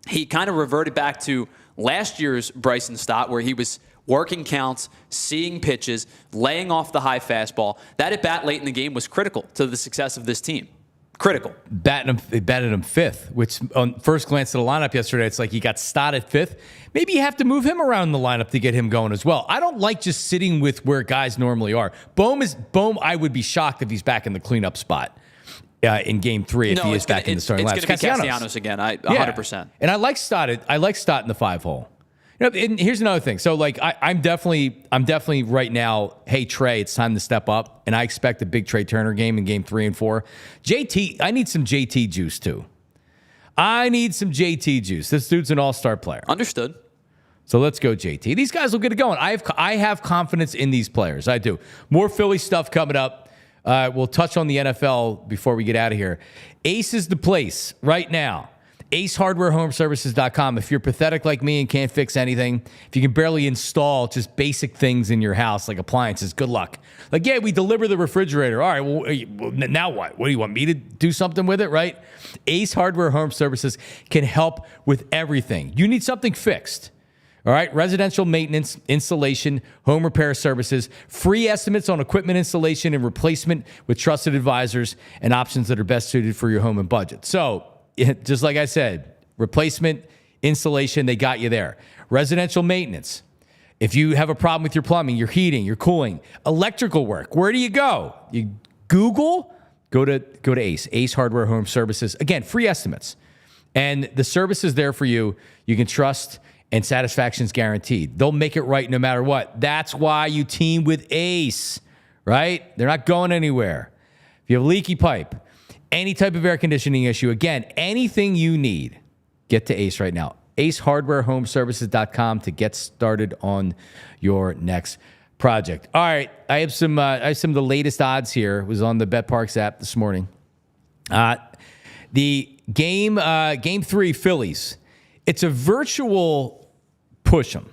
he kind of reverted back to last year's Bryson Stott where he was working counts, seeing pitches, laying off the high fastball. That at-bat late in the game was critical to the success of this team. Critical. They batted him 5th, which on first glance at the lineup yesterday, it's like you got Stott at 5th. Maybe you have to move him around the lineup to get him going as well. I don't like just sitting with where guys normally are. Bohm, I would be shocked if he's back in the cleanup spot in Game 3 if he is back in the starting lineup. It's going to be Castellanos again, 100%. And I like Stott in the 5-hole. And here's another thing. So, like, I'm definitely right now, hey, Trey, it's time to step up. And I expect a big Trey Turner game in Game 3 and 4. I need some JT juice, too. This dude's an all-star player. Understood. So let's go, JT. These guys will get it going. I have confidence in these players. I do. More Philly stuff coming up. We'll touch on the NFL before we get out of here. Ace is the place right now. AceHardwareHomeServices.com. If you're pathetic like me and can't fix anything, if you can barely install just basic things in your house like appliances, good luck. Like, yeah, we deliver the refrigerator. All right, well, now what? What do you want me to do something with it, right? Ace Hardware Home Services can help with everything. You need something fixed. All right, residential maintenance, installation, home repair services, free estimates on equipment installation and replacement with trusted advisors and options that are best suited for your home and budget. So, just like I said, replacement, installation, they got you there. Residential maintenance. If you have a problem with your plumbing, your heating, your cooling, electrical work, where do you go? You Google, go to Ace Hardware Home Services. Again, free estimates. And the service is there for you. You can trust and satisfaction's guaranteed. They'll make it right no matter what. That's why you team with Ace, right? They're not going anywhere. If you have a leaky pipe, any type of air conditioning issue, again, anything you need, get to Ace right now. AceHardwareHomeServices.com to get started on your next project. All right, I have some of the latest odds here. It was on the BetParks app this morning. The game 3, Phillies. It's a virtual push 'em.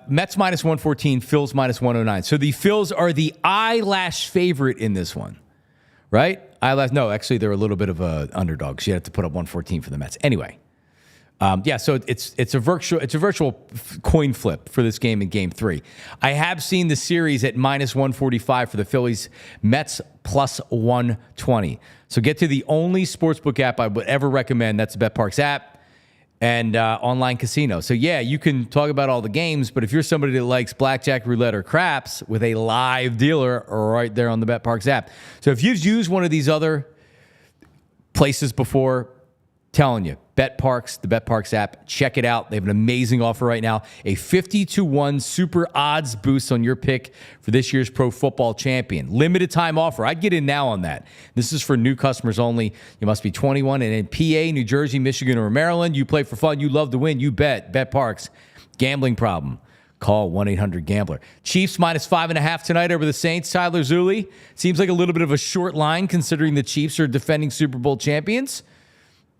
Mets minus 114, Phils minus 109. So the Phils are the eyelash favorite in this one, right? No, actually, they're a little bit of a underdog. So you have to put up 114 for the Mets. Anyway, So it's a virtual coin flip for this game in Game 3. I have seen the series at -145 for the Phillies, Mets plus 120. So get to the only sportsbook app I would ever recommend. That's the BetParks app and online casino. So yeah, you can talk about all the games, but if you're somebody that likes blackjack, roulette, or craps, with a live dealer right there on the BetParks app. So if you've used one of these other places before, telling you, BetParks, the BetParks app, check it out. They have an amazing offer right now. A 50-1 super odds boost on your pick for this year's Pro Football Champion. Limited time offer. I'd get in now on that. This is for new customers only. You must be 21 and in PA, New Jersey, Michigan, or Maryland. You play for fun. You love to win. You bet. BetParks. Gambling problem? Call 1-800-GAMBLER. Chiefs -5.5 tonight over the Saints. Tyler Zulli. Seems like a little bit of a short line considering the Chiefs are defending Super Bowl champions.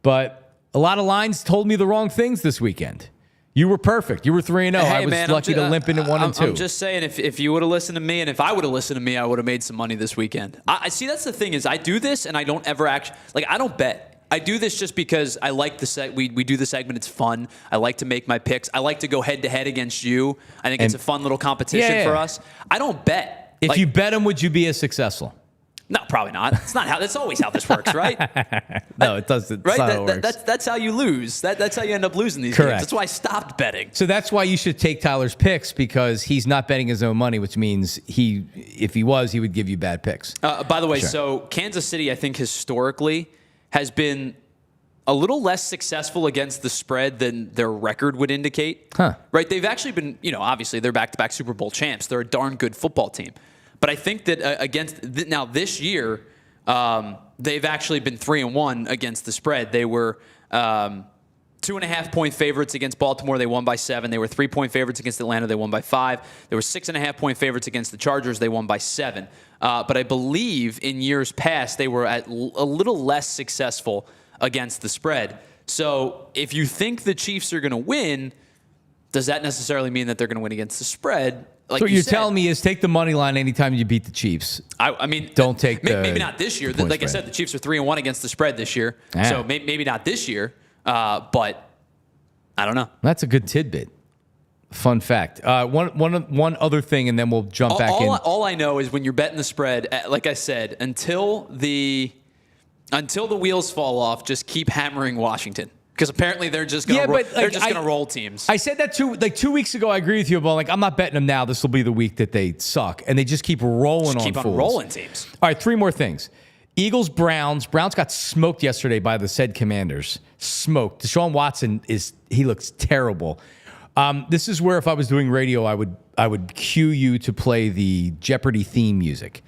But a lot of lines told me the wrong things this weekend. You were perfect. You were 3-0. I was lucky to limp into 1-2. I'm just saying, if you would have listened to me, and if I would have listened to me, I would have made some money this weekend. I see. That's the thing is, I do this, and I don't ever actually I don't bet. I do this just because I like the we do the segment. It's fun. I like to make my picks. I like to go head to head against you. I think it's a fun little competition for us. I don't bet. If you bet them, would you be as successful? No, probably not. It's not how. That's always how this works, right? No, it doesn't. Right? That's how you lose. That's how you end up losing these games. That's why I stopped betting. So that's why you should take Tyler's picks, because he's not betting his own money, which means if he was, he would give you bad picks. By the way, so Kansas City, I think historically has been a little less successful against the spread than their record would indicate. Right? They've actually been, obviously they're back-to-back Super Bowl champs. They're a darn good football team. But I think that now this year, they've actually been 3-1 against the spread. They were 2.5-point favorites against Baltimore. They won by 7. They were 3-point favorites against Atlanta. They won by 5. They were 6.5-point favorites against the Chargers. They won by 7. But I believe in years past, they were a little less successful against the spread. So if you think the Chiefs are going to win, does that necessarily mean that they're going to win against the spread? Like so what you're telling me is take the money line anytime you beat the Chiefs. I mean, don't take maybe not this year. Like I said, the Chiefs are 3-1 against the spread this year. So maybe not this year, but I don't know. That's a good tidbit. Fun fact. One other thing, and then we'll jump back in. All I know is when you're betting the spread, like I said, until the wheels fall off, just keep hammering Washington. Because apparently they're just going to roll teams. I said that 2 weeks ago. I agree with you, but I'm not betting them now. This will be the week that they suck, and they just keep rolling on fools. Rolling teams. All right, 3 more things. Eagles, Browns. Browns got smoked yesterday by the said Commanders. Smoked. Deshaun Watson he looks terrible. This is where if I was doing radio, I would cue you to play the Jeopardy theme music.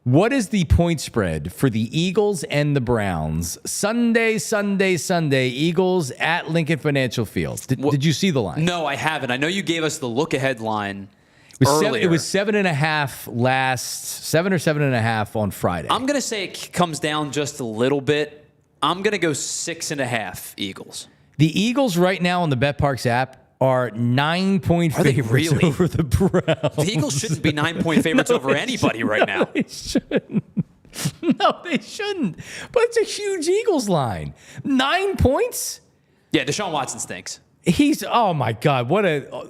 What is the point spread for the Eagles and the Browns? Sunday, Eagles at Lincoln Financial Field. Did you see the line? No, I haven't. I know you gave us the look-ahead line earlier. It was 7.5 7 or 7.5 on Friday. I'm going to say it comes down just a little bit. I'm going to go 6.5 Eagles. The Eagles right now on the BetParks app are 9-point favorites over the Browns. The Eagles shouldn't be 9-point favorites over anybody right now. They shouldn't. No, they shouldn't. But it's a huge Eagles line. 9 points? Yeah, Deshaun Watson stinks. Oh my God, what a...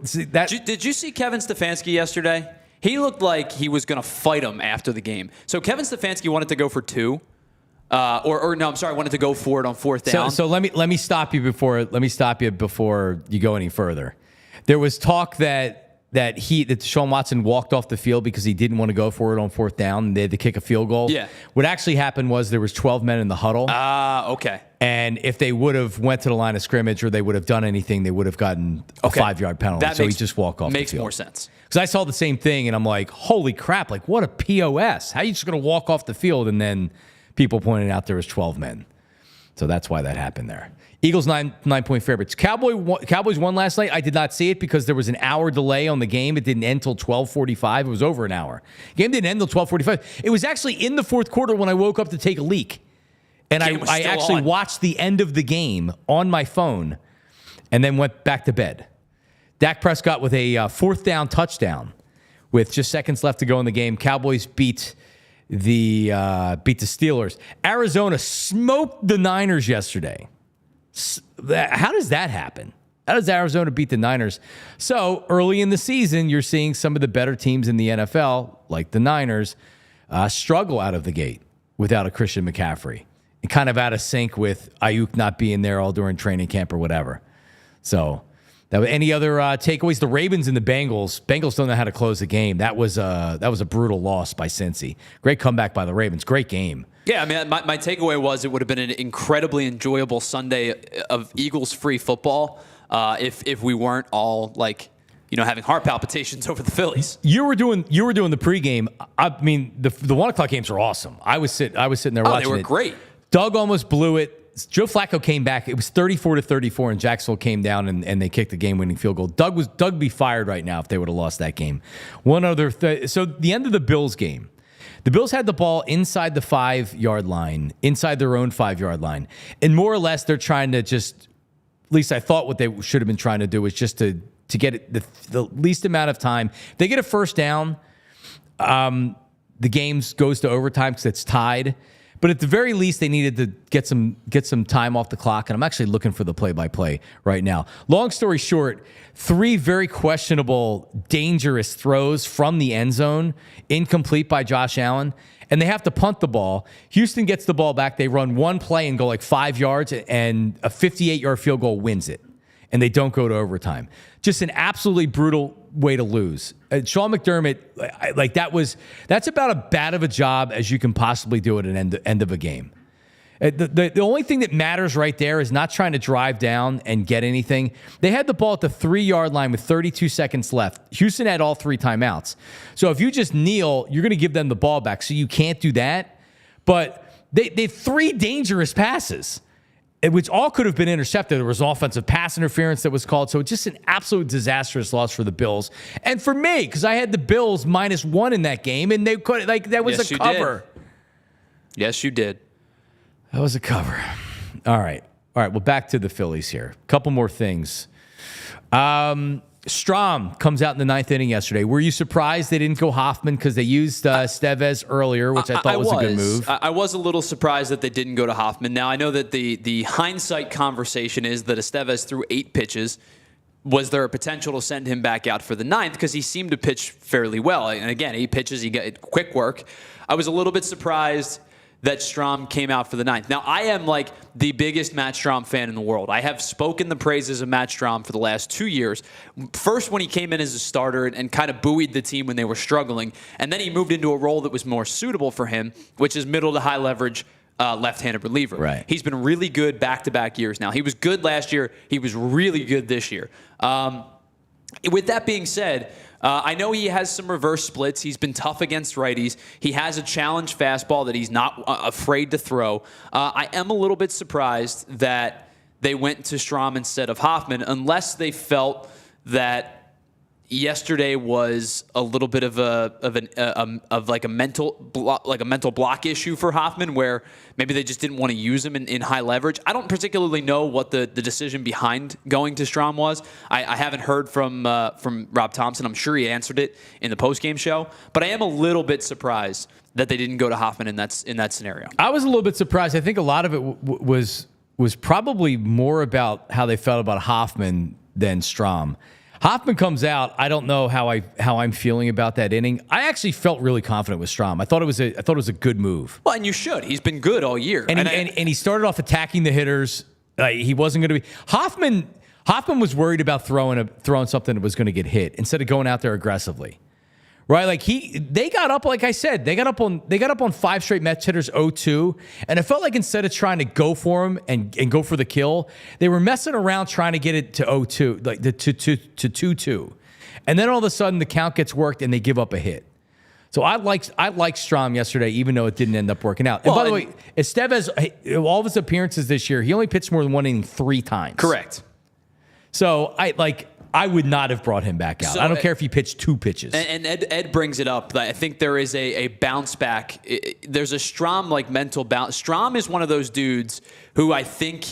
Did you see Kevin Stefanski yesterday? He looked like he was going to fight him after the game. So Kevin Stefanski wanted to go for 2. Wanted to go for it on 4th down. So let me stop you before you go any further. There was talk that Deshaun Watson walked off the field because he didn't want to go for it on 4th down, and they had to kick a field goal. Yeah. What actually happened was there was 12 men in the huddle. Okay. And if they would have went to the line of scrimmage or they would have done anything, they would have gotten a 5-yard penalty. He just walked off the field. Makes more sense. Because I saw the same thing, and I'm like, holy crap, like what a POS. How are you just going to walk off the field? And then people pointed out there was 12 men. So that's why that happened there. Eagles 9-point favorites. Cowboys won last night. I did not see it because there was an hour delay on the game. It didn't end till 12:45. It was over an hour. Game didn't end till 12:45. It was actually in the 4th quarter when I woke up to take a leak. And I actually watched the end of the game on my phone and then went back to bed. Dak Prescott with a 4th down touchdown with just seconds left to go in the game. Cowboys beat the Steelers. Arizona smoked the Niners yesterday. How does that happen? How does Arizona beat the Niners? So early in the season, you're seeing some of the better teams in the NFL, like the Niners, struggle out of the gate without a Christian McCaffrey. And kind of out of sync with Ayuk not being there all during training camp or whatever. So, any other takeaways? The Ravens and the Bengals. Bengals don't know how to close the game. That was a brutal loss by Cincy. Great comeback by the Ravens. Great game. Yeah, I mean, my takeaway was it would have been an incredibly enjoyable Sunday of Eagles-free football if we weren't all having heart palpitations over the Phillies. You were doing the pregame. I mean, the 1 o'clock games are awesome. I was sitting there watching it. They were great. Doug almost blew it. Joe Flacco came back. It was 34-34, and Jacksonville came down and they kicked the game-winning field goal. Doug would be fired right now if they would have lost that game. One other so the end of the Bills game, the Bills had the ball inside the 5-yard line, inside their own 5-yard line, and more or less they're trying to just. At least I thought what they should have been trying to do was just to get it the least amount of time. If they get a first down, the game goes to overtime because it's tied. But at the very least, they needed to get some time off the clock. And I'm actually looking for the play-by-play right now. Long story short, 3 very questionable, dangerous throws from the end zone, incomplete by Josh Allen. And they have to punt the ball. Houston gets the ball back. They run one play and go 5 yards, and a 58-yard field goal wins it. And they don't go to overtime. Just an absolutely brutal way to lose. Sean McDermott, that's about as bad of a job as you can possibly do at an end of a game. The only thing that matters right there is not trying to drive down and get anything. They had the ball at the 3-yard line with 32 seconds left. Houston had all 3 timeouts. So if you just kneel, you're going to give them the ball back. So you can't do that. But they 3 dangerous passes, which all could have been intercepted. There was offensive pass interference that was called. So just an absolute disastrous loss for the Bills. And for me, because I had the Bills -1 in that game, and they could that was yes, a cover. Yes, you did. That was a cover. All right. Well, back to the Phillies here. A couple more things. Strom comes out in the 9th inning yesterday. Were you surprised they didn't go Hoffman because they used Estevez earlier, which I thought was a good move? I was a little surprised that they didn't go to Hoffman. Now, I know that the hindsight conversation is that Estevez threw 8 pitches. Was there a potential to send him back out for the 9th? Because he seemed to pitch fairly well. And again, 8 pitches, he got quick work. I was a little bit surprised that Strom came out for the 9th. Now, I am the biggest Matt Strom fan in the world. I have spoken the praises of Matt Strom for the last 2 years. First, when he came in as a starter and kind of buoyed the team when they were struggling. And then he moved into a role that was more suitable for him, which is middle to high leverage left-handed reliever. Right. He's been really good back-to-back years now. He was good last year. He was really good this year. With that being said, I know he has some reverse splits. He's been tough against righties. He has a challenge fastball that he's not afraid to throw. I am a little bit surprised that they went to Strom instead of Hoffman, unless they felt that yesterday was a little bit of a mental block issue for Hoffman, where maybe they just didn't want to use him in high leverage. I don't particularly know what the decision behind going to Strom was. I haven't heard from Rob Thompson. I'm sure he answered it in the postgame show, but I am a little bit surprised that they didn't go to Hoffman in that scenario. I was a little bit surprised. I think a lot of it was probably more about how they felt about Hoffman than Strom. Hoffman comes out. I don't know how I'm feeling about that inning. I actually felt really confident with Strom. I thought it was a good move. Well, and you should. He's been good all year. And he started off attacking the hitters. He wasn't going to be Hoffman. Hoffman was worried about throwing something that was going to get hit instead of going out there aggressively. Right, they got up, like I said, they got up on 5 straight Mets hitters 0-2, and it felt like instead of trying to go for him and go for the kill, they were messing around trying to get it to 0-2, to 2-2, and then all of a sudden the count gets worked and they give up a hit. So I liked Strom yesterday, even though it didn't end up working out. And by the way, Estevez, all of his appearances this year, he only pitched more than 1 inning 3 times. Correct. So I would not have brought him back out. So, I don't care if he pitched 2 pitches. And Ed brings it up. I think there is a bounce back. There's a Strom mental bounce. Strom is one of those dudes who I think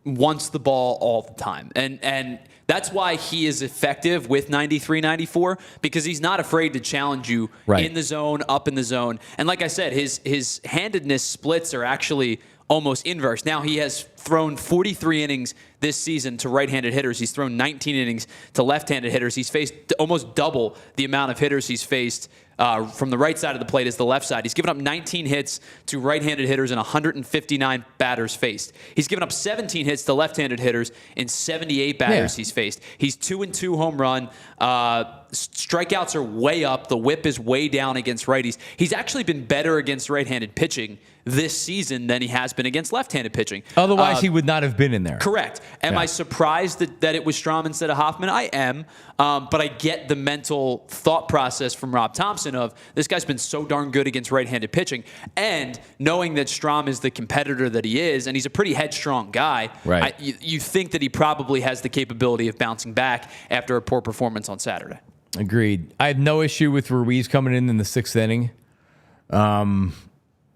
wants the ball all the time. And that's why he is effective with 93, 94, because he's not afraid to challenge you in the zone, up in the zone. And like I said, his handedness splits are actually almost inverse. Now he has thrown 43 innings this season to right-handed hitters. He's thrown 19 innings to left-handed hitters. He's faced almost double the amount of hitters he's faced from the right side of the plate as the left side. He's given up 19 hits to right-handed hitters and 159 batters faced. He's given up 17 hits to left-handed hitters and 78 batters he's faced. He's 2-2 home run. Strikeouts are way up. The whip is way down against righties. He's actually been better against right-handed pitching this season than he has been against left-handed pitching. Otherwise, he would not have been in there. Correct. Am I surprised that it was Strahm instead of Hoffman? I am. But I get the mental thought process from Rob Thompson of this guy's been so darn good against right-handed pitching. And knowing that Strahm is the competitor that he is, and he's a pretty headstrong guy, right. You think that he probably has the capability of bouncing back after a poor performance on Saturday. Agreed. I have no issue with Ruiz coming in the 6th inning.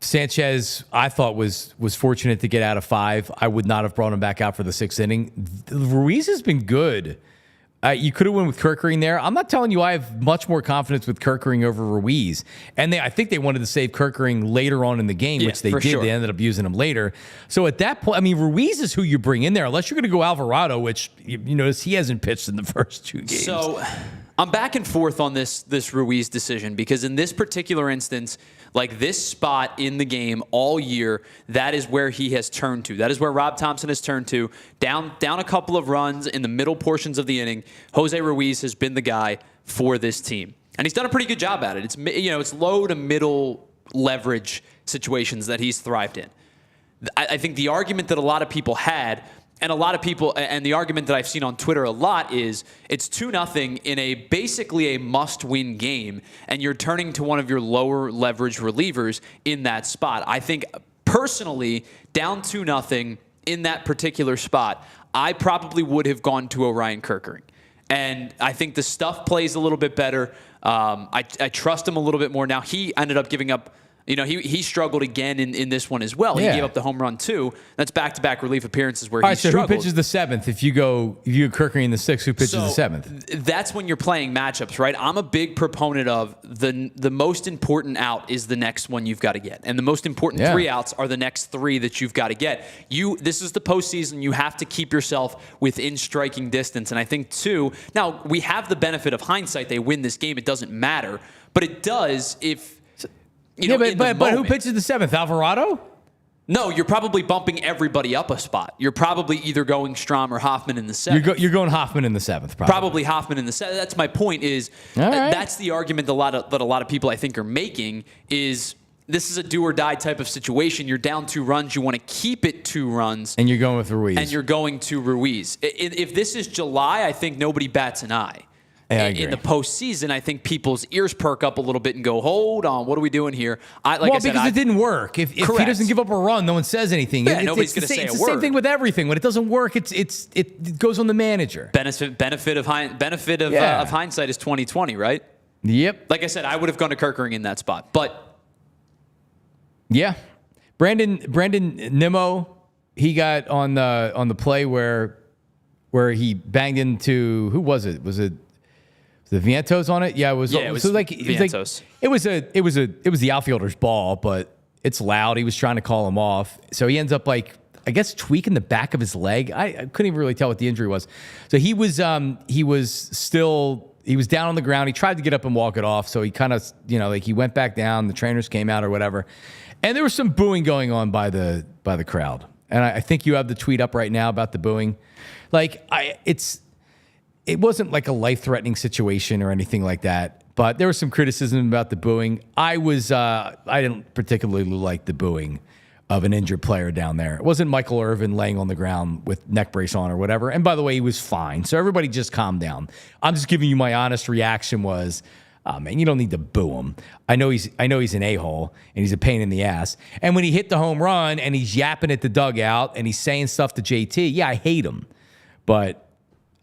Sanchez, I thought was fortunate to get out of 5. I would not have brought him back out for the 6th inning. Ruiz has been good. You could have went with Kerkering there. I'm not telling you I have much more confidence with Kerkering over Ruiz. And I think they wanted to save Kerkering later on in the game, which they did. Sure. They ended up using him later. So at that point, I mean, Ruiz is who you bring in there, unless you're going to go Alvarado, which you notice he hasn't pitched in the first 2 games. So I'm back and forth on this Ruiz decision because in this particular instance, like this spot in the game all year, that is where he has turned to. That is where Rob Thompson has turned to. Down a couple of runs in the middle portions of the inning, Jose Ruiz has been the guy for this team. And he's done a pretty good job at it. It's low to middle leverage situations that he's thrived in. I think the argument that a lot of people had, and the argument that I've seen on Twitter a lot is it's 2-0 in basically a must-win game, and you're turning to one of your lower leverage relievers in that spot. I think personally, down 2-0 in that particular spot, I probably would have gone to Orion Kerkering. And I think the stuff plays a little bit better. I trust him a little bit more now. He ended up giving up. He struggled again in this one as well. He gave up the home run too. That's back-to-back relief apperances where he struggled. So who pitches the 7th? If you go Kerkering in the 6th, who pitches the 7th? That's when you're playing matchups, right? I'm a big proponent of the most important out is the next one you've got to get, and the most important 3 outs are the next 3 that you've got to get. This is the postseason. You have to keep yourself within striking distance, and I think too. Now we have the benefit of hindsight. They win this game. It doesn't matter, but it does if. But who pitches the 7th? Alvarado? No, you're probably bumping everybody up a spot. You're probably either going Strahm or Hoffman in the 7th. You're going Hoffman in the 7th, probably Hoffman in the 7th. That's my point. That's the argument that a lot of people I think are making is this is a do or die type of situation. You're down 2 runs. You want to keep it 2 runs, and you're going with Ruiz. And you're going to Ruiz. If this is July, I think nobody bats an eye. In the postseason, I think people's ears perk up a little bit and go, hold on, what are we doing here? Because it didn't work. If he doesn't give up a run, no one says anything. Nobody's going to say a word. It's the same thing with everything. When it doesn't work, it goes on the manager. Benefit of hindsight is 2020, right? Yep. Like I said, I would have gone to Kerkering in that spot. But yeah, Brandon Nimmo, he got on the play where he banged into, who was it? Was it the Vientos on it? Yeah, it was Vientos. It was the outfielder's ball, but it's loud. He was trying to call him off. So he ends up tweaking the back of his leg. I couldn't even really tell what the injury was. So he was down on the ground. He tried to get up and walk it off. So he kind of, he went back down. The trainers came out or whatever. And there was some booing going on by the crowd. And I think you have the tweet up right now about the booing. It wasn't like a life-threatening situation or anything like that, but there was some criticism about the booing. I didn't particularly like the booing of an injured player down there. It wasn't Michael Irvin laying on the ground with neck brace on or whatever. And by the way, he was fine. So everybody just calm down. I'm just giving you my honest reaction was, oh man, you don't need to boo him. I know he's an a-hole and he's a pain in the ass. And when he hit the home run and he's yapping at the dugout and he's saying stuff to JT, yeah, I hate him. But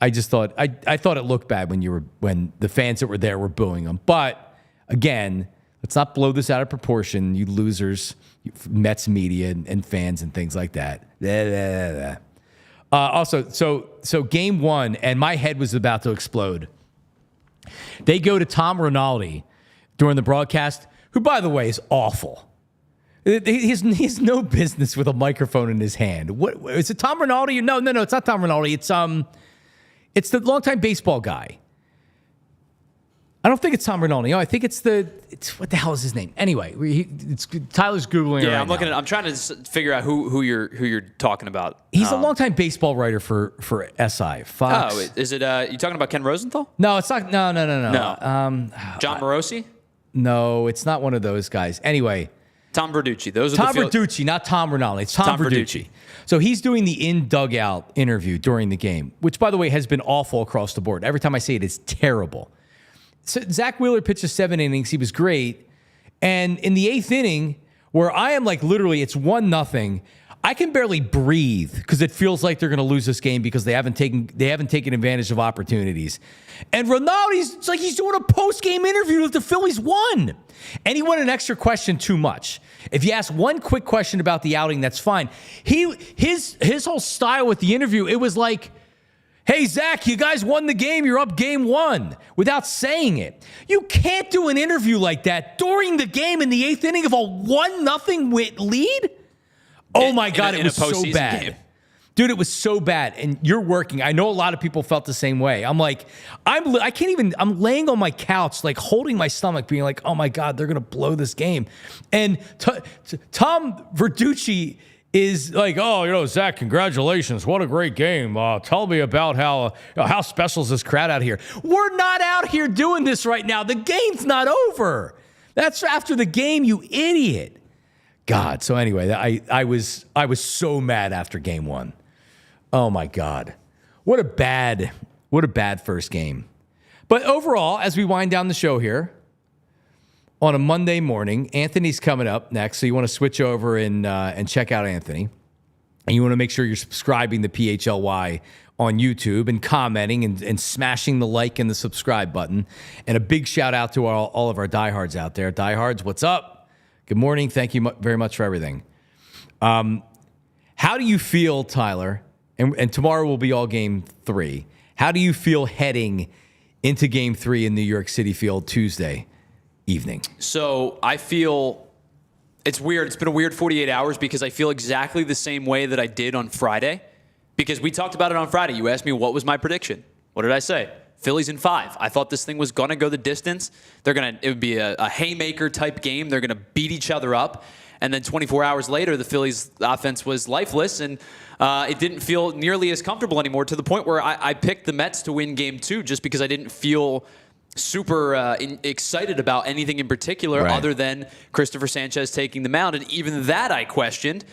I just thought I thought it looked bad when the fans that were there were booing him. But again, let's not blow this out of proportion, you losers, Mets media and fans and things like that. Also, so game 1, and my head was about to explode. They go to Tom Rinaldi during the broadcast, who, by the way, is awful. He has no business with a microphone in his hand. What is it? Tom Rinaldi? No, it's not Tom Rinaldi. It's the longtime baseball guy. I don't think it's Tom Rinaldi. No, I think it's what the hell is his name? Anyway, Tyler's Googling. Yeah, right I'm looking now. at. I'm trying to figure out who you're talking about. He's a longtime baseball writer for SI Fox. Oh, is it? You talking about Ken Rosenthal? No, it's not. No. John Morosi? No, it's not one of those guys. Anyway, Tom Verducci. Those are Tom the Verducci, not Tom Rinaldi. It's Tom Verducci. Verducci. So he's doing the in-dugout interview during the game, which, by the way, has been awful across the board. Every time I say it, it's terrible. So Zach Wheeler pitches 7 innings. He was great. And in the 8th inning, where I am like literally, it's 1-0. I can barely breathe because it feels like they're going to lose this game because they haven't taken advantage of opportunities. And Rinaldi's like he's doing a post-game interview if the Phillies won. And he won an extra question too much. If you ask one quick question about the outing, that's fine. His whole style with the interview, it was like, hey, Zach, you guys won the game. You're up game 1 without saying it. You can't do an interview like that during the game in the 8th inning of a 1-0 lead. Oh, my God, it was so bad. Game. Dude, it was so bad. And you're working. I know a lot of people felt the same way. I'm like, I'm laying on my couch, like holding my stomach, being like, oh, my God, they're going to blow this game. And Tom Verducci is like, oh, Zach, congratulations. What a great game. Tell me about how special is this crowd out here. We're not out here doing this right now. The game's not over. That's after the game, you idiot. God. So anyway, I was so mad after game 1. Oh my God. What a bad first game. But overall, as we wind down the show here, on a Monday morning, Anthony's coming up next, so you want to switch over and check out Anthony. And you want to make sure you're subscribing to PHLY on YouTube and commenting and smashing the like and the subscribe button. And a big shout out to all of our diehards out there. Diehards, what's up? Good morning. Thank you very much for everything. How do you feel, Tyler? And tomorrow will be all game 3. How do you feel heading into game 3 in New York Citi Field Tuesday evening? So I feel it's weird. It's been a weird 48 hours because I feel exactly the same way that I did on Friday. Because we talked about it on Friday. You asked me what was my prediction. What did I say? Phillies in 5. I thought this thing was going to go the distance. It would be a haymaker type game. They're going to beat each other up. And then 24 hours later, the Phillies offense was lifeless, and it didn't feel nearly as comfortable anymore, to the point where I picked the Mets to win game 2 just because I didn't feel super excited about anything in particular other than Christopher Sanchez taking the mound. And even that I questioned.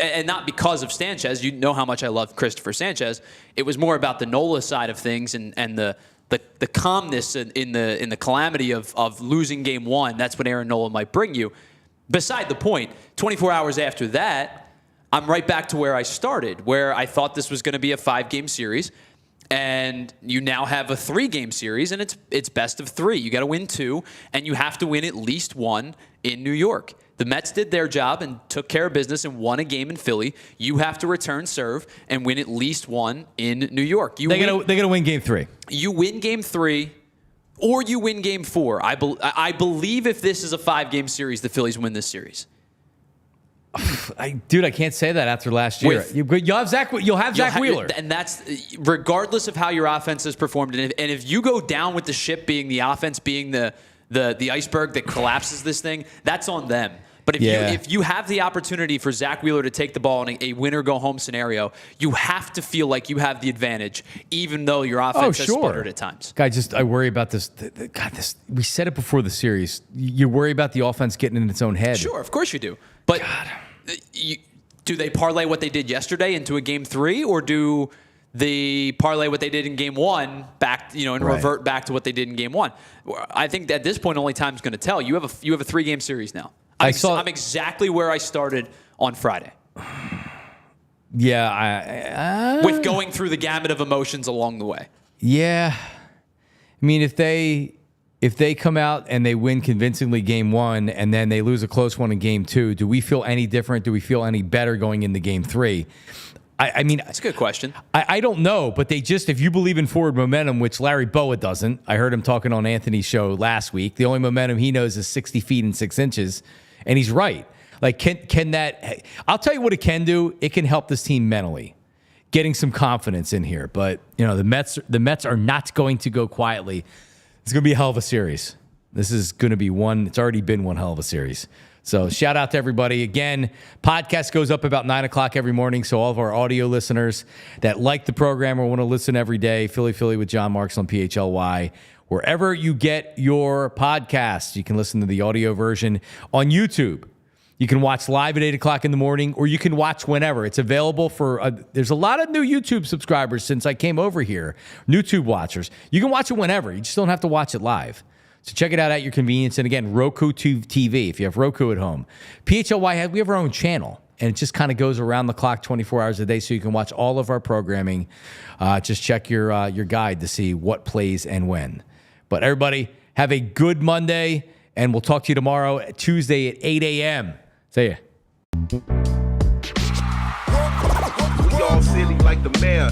And not because of Sanchez. You know how much I love Christopher Sanchez. It was more about the Nola side of things and the calmness in the calamity of losing game 1. That's what Aaron Nola might bring you. Beside the point, 24 hours after that, I'm right back to where I started, where I thought this was going to be a 5-game series. And you now have a 3-game series, and it's best of 3. You got to win 2, and you have to win at least 1 in New York. The Mets did their job and took care of business and won a game in Philly. You have to return serve and win at least 1 in New York. They're gonna win game 3. You win game 3, or you win game 4. I believe if this is a 5-game series, the Phillies win this series. I can't say that after last year. You'll have Zach Wheeler, and that's regardless of how your offense has performed. And if you go down with the ship being the offense being the iceberg that collapses this thing, that's on them. But if you have the opportunity for Zach Wheeler to take the ball in a win-or-go-home scenario, you have to feel like you have the advantage, even though your offense has sputtered at times. I worry about this. This we said it before the series. You worry about the offense getting in its own head. Sure, of course you do. But do they parlay what they did yesterday into a game 3, or do they parlay what they did in game 1 back, and revert back to what they did in game 1? I think at this point, only time's going to tell. You have a 3-game series now. I'm exactly where I started on Friday. Yeah, with going through the gamut of emotions along the way. Yeah, I mean, if they come out and they win convincingly game 1 and then they lose a close one in game 2, do we feel any different? Do we feel any better going into game 3? I mean, that's a good question. I don't know, but if you believe in forward momentum, which Larry Boa doesn't, I heard him talking on Anthony's show last week. The only momentum he knows is 60 feet and 6 inches, and he's right. Like, can that? I'll tell you what it can do. It can help this team mentally, getting some confidence in here. But the Mets are not going to go quietly. It's going to be a hell of a series. This is going to be one. It's already been one hell of a series. So shout out to everybody. Again, podcast goes up about 9 o'clock every morning. So all of our audio listeners that like the program or want to listen every day, Philly with Jon Marks on PHLY. Wherever you get your podcasts, you can listen to the audio version on YouTube. You can watch live at 8 o'clock in the morning, or you can watch whenever. It's available for, there's a lot of new YouTube subscribers since I came over here, YouTube watchers. You can watch it whenever. You just don't have to watch it live. So check it out at your convenience. And again, Roku TV, if you have Roku at home. PHLY, we have our own channel, and it just kind of goes around the clock 24 hours a day, so you can watch all of our programming. Just check your guide to see what plays and when. But everybody, have a good Monday, and we'll talk to you tomorrow, Tuesday at 8 a.m. See ya. We all silly like the mayor.